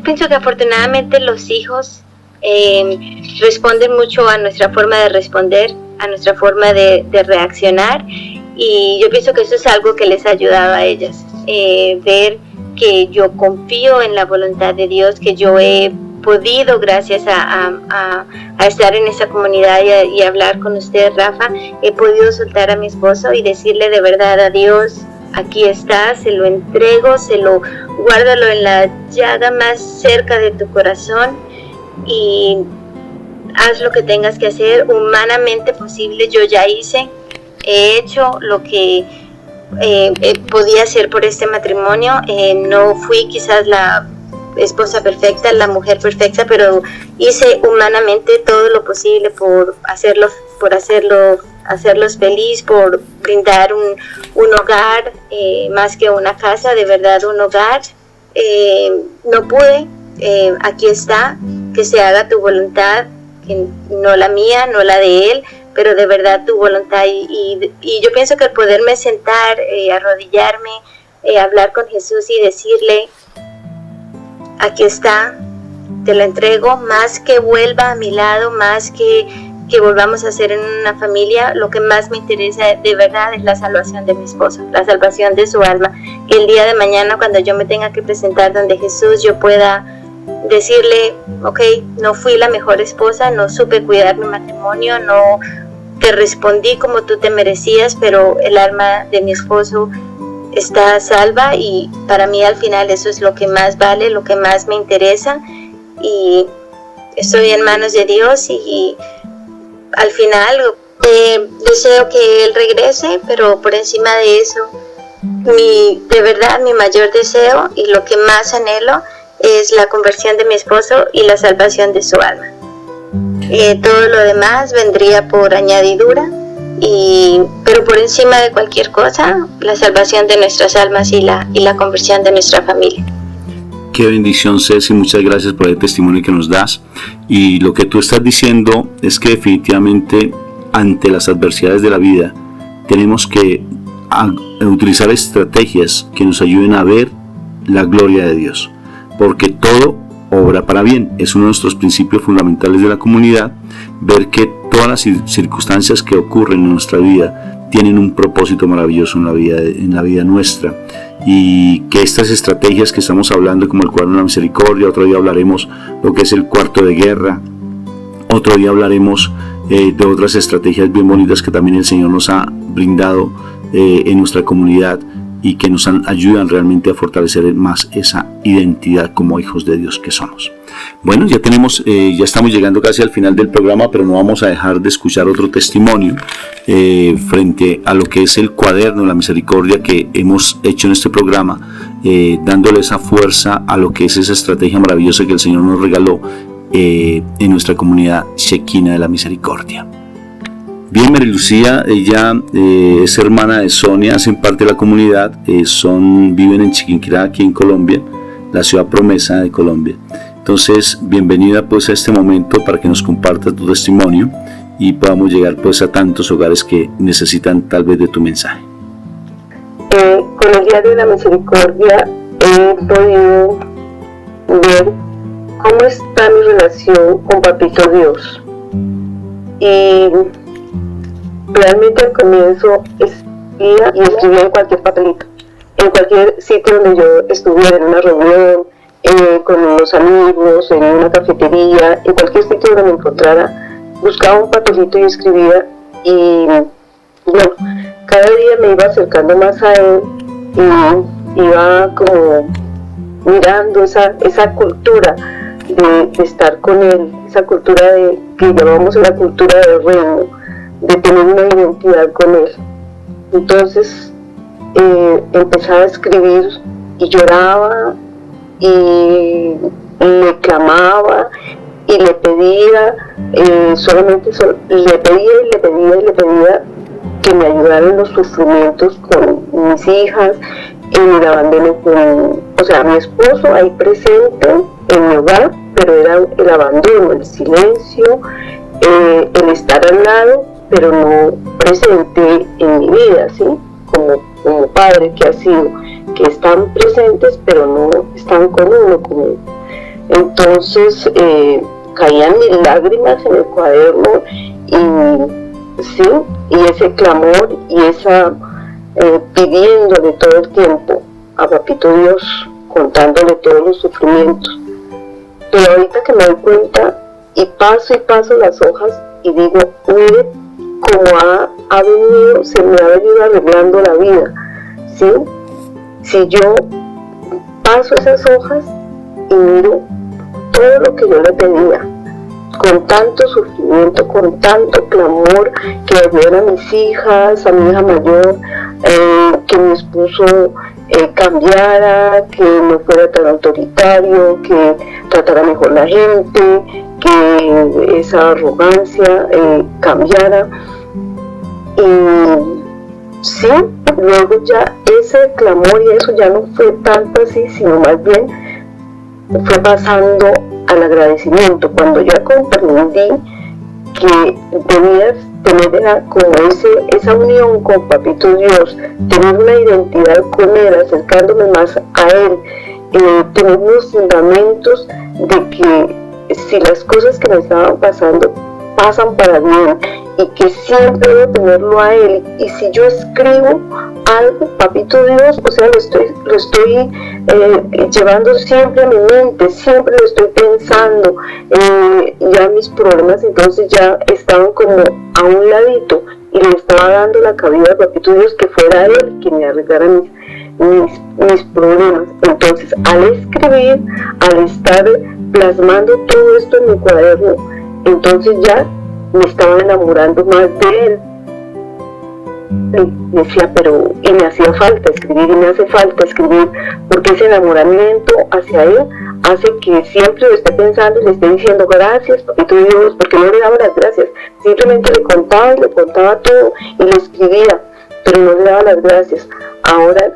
pienso que afortunadamente los hijos responden mucho a nuestra forma de responder, a nuestra forma de reaccionar, y yo pienso que eso es algo que les ayudaba a ellas, ver que yo confío en la voluntad de Dios, que yo he podido, gracias a estar en esa comunidad y hablar con usted, Rafa, he podido soltar a mi esposo y decirle de verdad a Dios: aquí está, se lo entrego, guárdalo en la llaga más cerca de tu corazón y haz lo que tengas que hacer humanamente posible. Yo ya he hecho lo que podía hacer por este matrimonio. No fui quizás la esposa perfecta, la mujer perfecta, pero hice humanamente todo lo posible por hacerlos feliz, por brindar un hogar, más que una casa, de verdad un hogar. No pude, aquí está, que se haga tu voluntad, que no la mía, no la de él, pero de verdad tu voluntad. Y yo pienso que el poderme sentar, arrodillarme, hablar con Jesús y decirle: aquí está, te lo entrego, más que vuelva a mi lado, más que volvamos a ser en una familia, lo que más me interesa de verdad es la salvación de mi esposo, la salvación de su alma. Que el día de mañana, cuando yo me tenga que presentar donde Jesús, yo pueda decirle: ok, no fui la mejor esposa, no supe cuidar mi matrimonio, no te respondí como tú te merecías, pero el alma de mi esposo está salva, y para mí al final eso es lo que más vale, lo que más me interesa, y estoy en manos de Dios. Y al final deseo que él regrese, pero por encima de eso, de verdad mi mayor deseo y lo que más anhelo es la conversión de mi esposo y la salvación de su alma. Todo lo demás vendría por añadidura, pero por encima de cualquier cosa, la salvación de nuestras almas y la conversión de nuestra familia. Qué bendición, Ceci, muchas gracias por el testimonio que nos das. Y lo que tú estás diciendo es que definitivamente ante las adversidades de la vida tenemos que utilizar estrategias que nos ayuden a ver la gloria de Dios, porque todo obra para bien. Es uno de nuestros principios fundamentales de la comunidad, ver que todas las circunstancias que ocurren en nuestra vida tienen un propósito maravilloso en la vida nuestra, y que estas estrategias que estamos hablando, como el cuaderno de la misericordia, otro día hablaremos lo que es el cuarto de guerra, otro día hablaremos de otras estrategias bien bonitas que también el Señor nos ha brindado en nuestra comunidad, y que nos ayudan realmente a fortalecer más esa identidad como hijos de Dios que somos. Bueno, ya estamos llegando casi al final del programa, pero no vamos a dejar de escuchar otro testimonio frente a lo que es el cuaderno de la misericordia que hemos hecho en este programa, dándole esa fuerza a lo que es esa estrategia maravillosa que el Señor nos regaló en nuestra comunidad Shekinah de la Misericordia. Bien, María Lucía, ella es hermana de Sonia, hacen parte de la comunidad, viven en Chiquinquirá, aquí en Colombia, la ciudad promesa de Colombia. Entonces, bienvenida pues a este momento para que nos compartas tu testimonio y podamos llegar pues a tantos hogares que necesitan tal vez de tu mensaje. Con el Diario de la Misericordia he podido ver cómo está mi relación con Papito Dios. Y realmente al comienzo escribía en cualquier papelito, en cualquier sitio donde yo estuviera, en una reunión, con unos amigos, en una cafetería, en cualquier sitio donde me encontrara, buscaba un papelito y escribía. Y bueno, cada día me iba acercando más a él y iba como mirando esa cultura de estar con él, esa cultura que llamamos la cultura del reino, de tener una identidad con él. Entonces empezaba a escribir y lloraba y le clamaba y le pedía, le pedía que me ayudara en los sufrimientos con mis hijas, en el abandono mi esposo ahí presente en mi hogar, pero era el abandono, el silencio, el estar al lado, pero no presente en mi vida, ¿sí? Como padre que ha sido, que están presentes, pero no están con uno, con él. Entonces caían mis lágrimas en el cuaderno, y ese clamor y esa pidiéndole todo el tiempo a Papito Dios, contándole todos los sufrimientos. Pero ahorita que me doy cuenta y paso las hojas y digo, mire cómo ha venido, se me ha venido arreglando la vida, ¿sí? Si yo paso esas hojas y miro todo lo que yo le pedía, con tanto sufrimiento, con tanto clamor, que ayudara a mis hijas, a mi hija mayor, que mi esposo cambiara, que no fuera tan autoritario, que tratara mejor la gente, que esa arrogancia cambiara. Y sí, luego ya ese clamor y eso ya no fue tanto así, sino más bien fue pasando al agradecimiento. Cuando ya comprendí que debía tener como esa unión con Papito Dios, tener una identidad con Él, acercándome más a Él, tener unos fundamentos de que si las cosas que me estaban pasando pasan para bien y que siempre debo tenerlo a Él, y si yo escribo algo, Papito Dios, o sea, lo estoy llevando siempre a mi mente, siempre lo estoy pensando, ya mis problemas entonces ya estaban como a un ladito y le estaba dando la cabida a Papito Dios que fuera Él quien me arreglara mis problemas. Entonces, al escribir, al estar plasmando todo esto en mi cuaderno, entonces ya me estaba enamorando más de Él. Y decía, pero y me hacía falta escribir, y me hace falta escribir, porque ese enamoramiento hacia Él hace que siempre lo esté pensando y le esté diciendo gracias, Papito Dios, porque no le daba las gracias, simplemente le contaba todo y le escribía, pero no le daba las gracias. Ahora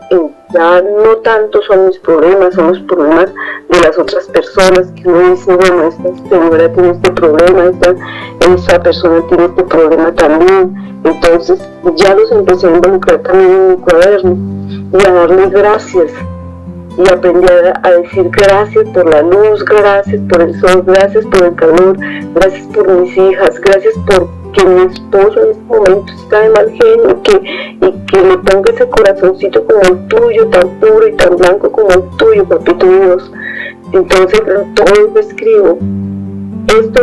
ya no tanto son mis problemas, son los problemas de las otras personas, que uno dice, bueno, esta señora tiene este problema, esta persona tiene este problema también. Entonces ya los empecé a involucrar también en mi cuaderno y a darles gracias, y aprendí a decir gracias por la luz, gracias por el sol, gracias por el calor, gracias por mis hijas, gracias por que mi esposo en este momento está de mal genio, y que le ponga ese corazoncito como el tuyo, tan puro y tan blanco como el tuyo, Papito Dios. Entonces todo lo escribo, esto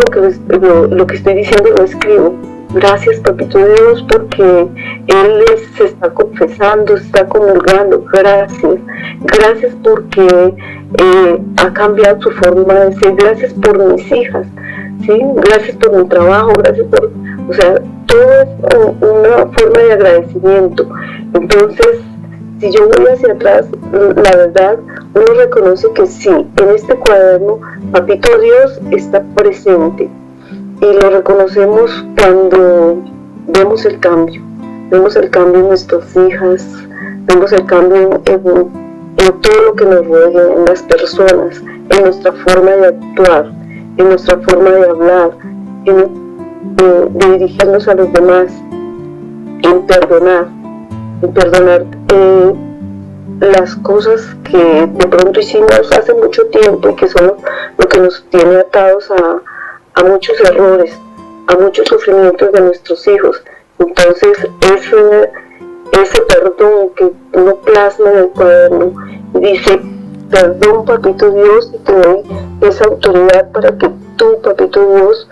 lo que estoy diciendo lo escribo. Gracias, Papito Dios, porque Él se está confesando, se está comulgando. Gracias porque ha cambiado su forma de ser. Gracias por mis hijas, ¿sí? Gracias por mi trabajo, gracias por, o sea, todo es una forma de agradecimiento. Entonces, si yo voy hacia atrás, la verdad, uno reconoce que sí, en este cuaderno, Papito Dios está presente. Y lo reconocemos cuando vemos el cambio en nuestras hijas, vemos el cambio en todo lo que nos rodea, en las personas, en nuestra forma de actuar, en nuestra forma de hablar, de dirigirnos a los demás, en perdonar las cosas que de pronto hicimos hace mucho tiempo y que son lo que nos tiene atados a muchos errores, a muchos sufrimientos de nuestros hijos. Entonces ese perdón que uno plasma en el cuaderno y dice, perdón, Papito Dios, y te doy esa autoridad para que tú, Papito Dios,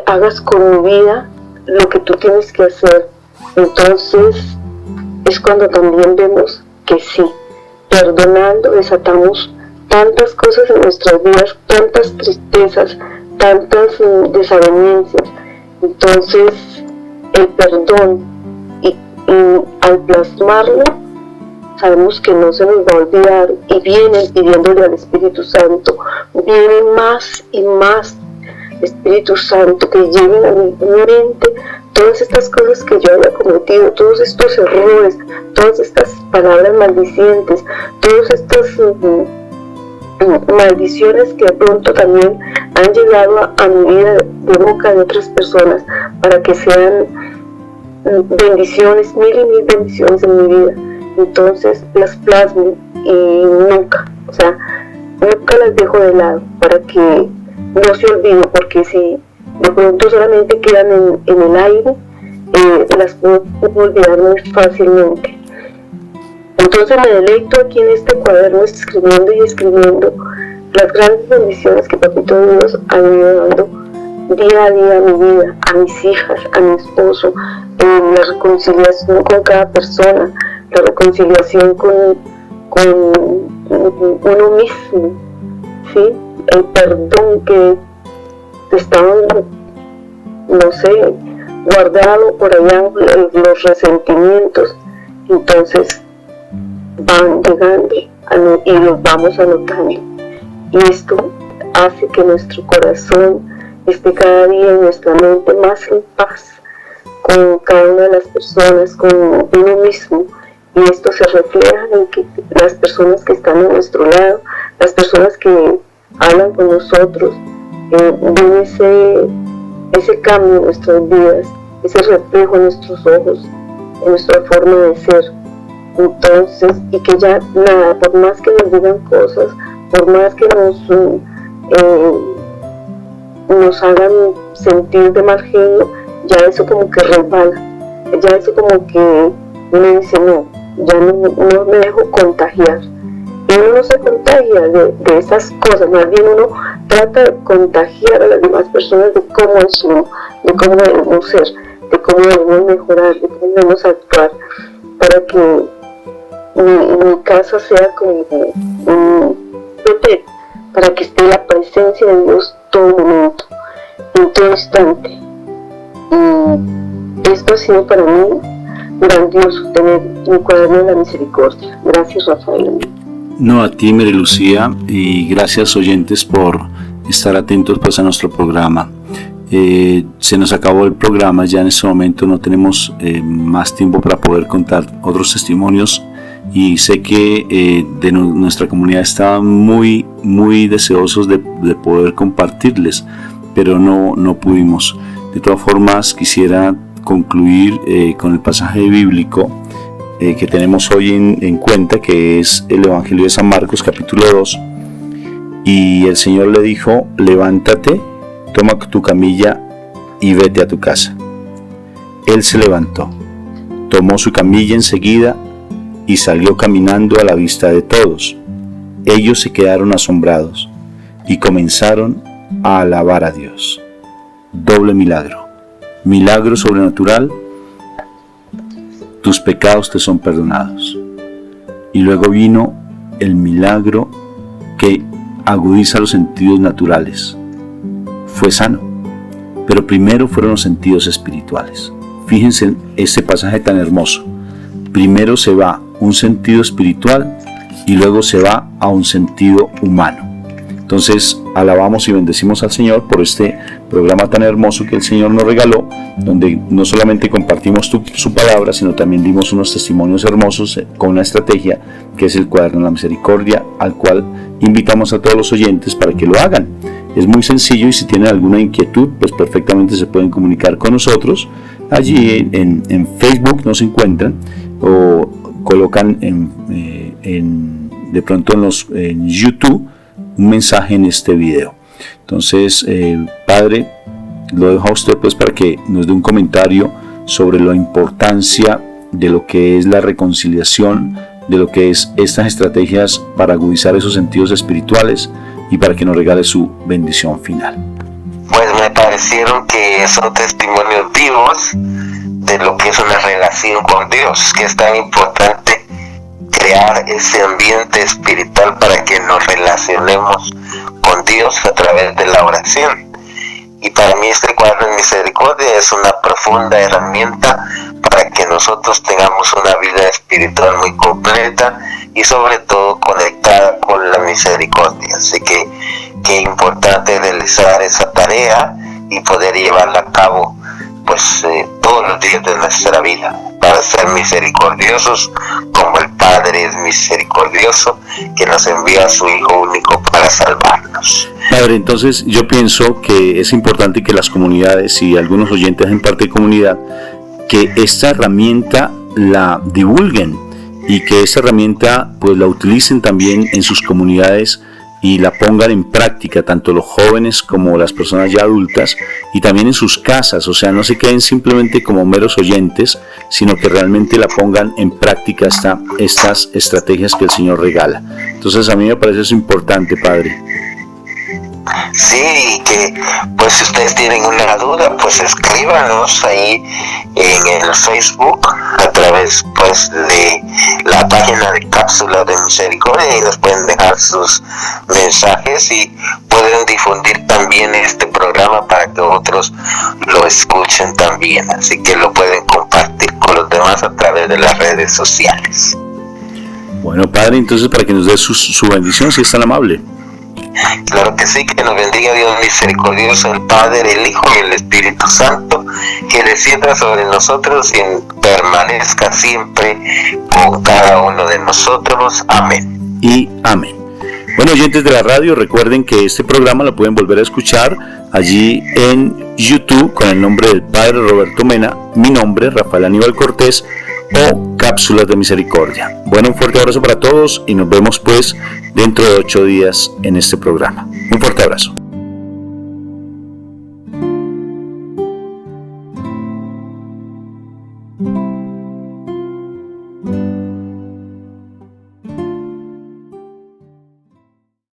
hagas con mi vida lo que tú tienes que hacer. Entonces es cuando también vemos que sí, perdonando desatamos tantas cosas en nuestras vidas, tantas tristezas, tantas desavenencias. Entonces el perdón, y al plasmarlo sabemos que no se nos va a olvidar, y vienen pidiéndole al Espíritu Santo, vienen más y más, Espíritu Santo, que lleven a mi mente todas estas cosas que yo había cometido, todos estos errores, todas estas palabras maldicientes, todas estas maldiciones que de pronto también han llegado a mi vida de boca de otras personas, para que sean bendiciones, mil y mil bendiciones en mi vida. Entonces las plasmo y nunca las dejo de lado, para que no se olviden, porque si de pronto solamente quedan en el aire, las puedo olvidar muy fácilmente. Entonces me deleito aquí en este cuaderno escribiendo y escribiendo las grandes bendiciones que Papito Dios ha venido dando día a día a mi vida, a mis hijas, a mi esposo, la reconciliación con cada persona, la reconciliación con uno mismo, ¿sí? El perdón que estaba, no sé, guardado por allá, los resentimientos, entonces van llegando y los vamos anotando. Y esto hace que nuestro corazón esté cada día en nuestra mente más en paz con cada una de las personas, con uno mismo. Y esto se refleja en que las personas que están a nuestro lado, las personas que hablan con nosotros, ven ese cambio en nuestras vidas, ese reflejo en nuestros ojos, en nuestra forma de ser. Entonces, y que ya nada, por más que nos digan cosas, por más que nos hagan sentir de mal genio, ya eso como que resbala, ya eso como que uno dice no, ya no me dejo contagiar. Y uno no se contagia de esas cosas, más bien uno trata de contagiar a las demás personas de cómo es uno, de cómo debemos ser, de cómo debemos mejorar, de cómo debemos actuar, para que mi casa sea como un bebé, para que esté la presencia de Dios todo momento, en todo instante. Y esto ha sido para mí grandioso, tener mi cuaderno de la misericordia. Gracias, Rafael. No, a ti, María Lucía, y gracias, oyentes, por estar atentos pues a nuestro programa. Se nos acabó el programa, ya en este momento no tenemos más tiempo para poder contar otros testimonios, y sé que de nuestra comunidad estaban muy deseosos de poder compartirles, pero no pudimos. De todas formas, quisiera concluir con el pasaje bíblico que tenemos hoy en cuenta, que es el Evangelio de San Marcos, capítulo 2. Y el Señor le dijo: levántate, toma tu camilla y vete a tu casa. Él se levantó, tomó su camilla enseguida y salió caminando a la vista de todos. Ellos se quedaron asombrados y comenzaron a alabar a Dios. Doble milagro. Milagro sobrenatural: tus pecados te son perdonados. Y luego vino el milagro que agudiza los sentidos naturales. Fue sano, pero primero fueron los sentidos espirituales. Fíjense en este pasaje tan hermoso. Primero se va un sentido espiritual y luego se va a un sentido humano. Entonces alabamos y bendecimos al Señor por este programa tan hermoso que el Señor nos regaló, donde no solamente compartimos su palabra, sino también dimos unos testimonios hermosos con una estrategia que es el Cuaderno de la Misericordia, al cual invitamos a todos los oyentes para que lo hagan. Es muy sencillo, y si tienen alguna inquietud, pues perfectamente se pueden comunicar con nosotros. Allí en Facebook nos encuentran, o colocan de pronto en YouTube un mensaje en este video. Entonces, Padre, lo dejo a usted pues para que nos dé un comentario sobre la importancia de lo que es la reconciliación, de lo que es estas estrategias para agudizar esos sentidos espirituales, y para que nos regale su bendición final. Pues me parecieron que son testimonios vivos de lo que es una relación con Dios, que es tan importante crear ese ambiente espiritual para que nos relacionemos con Dios a través de la oración. Y para mí este cuaderno de misericordia es una profunda herramienta para que nosotros tengamos una vida espiritual muy completa y sobre todo conectada con la misericordia. Así que qué importante realizar esa tarea y poder llevarla a cabo pues todos los días de nuestra vida, para ser misericordiosos como el Padre es misericordioso, que nos envía a su Hijo único para salvarnos. Padre, entonces yo pienso que es importante que las comunidades y algunos oyentes en parte de comunidad, que esta herramienta la divulguen y que esta herramienta pues la utilicen también en sus comunidades, y la pongan en práctica, tanto los jóvenes como las personas ya adultas, y también en sus casas, o sea, no se queden simplemente como meros oyentes, sino que realmente la pongan en práctica estas estrategias que el Señor regala. Entonces a mí me parece eso importante, Padre. Sí, que pues si ustedes tienen una duda, pues escríbanos ahí en el Facebook a través pues de la página de Cápsulas de Misericordia, y nos pueden dejar sus mensajes y pueden difundir también este programa para que otros lo escuchen también, así que lo pueden compartir con los demás a través de las redes sociales. Bueno, Padre, entonces para que nos dé su bendición, si es tan amable. Claro que sí, que nos bendiga Dios misericordioso, el Padre, el Hijo y el Espíritu Santo, que descienda sobre nosotros y permanezca siempre con cada uno de nosotros. Amén. Y amén. Bueno, oyentes de la radio, recuerden que este programa lo pueden volver a escuchar allí en YouTube con el nombre del Padre Roberto Mena, mi nombre, Rafael Aníbal Cortés, o Cápsulas de Misericordia. Bueno, un fuerte abrazo para todos y nos vemos pues dentro de 8 días en este programa. Un fuerte abrazo.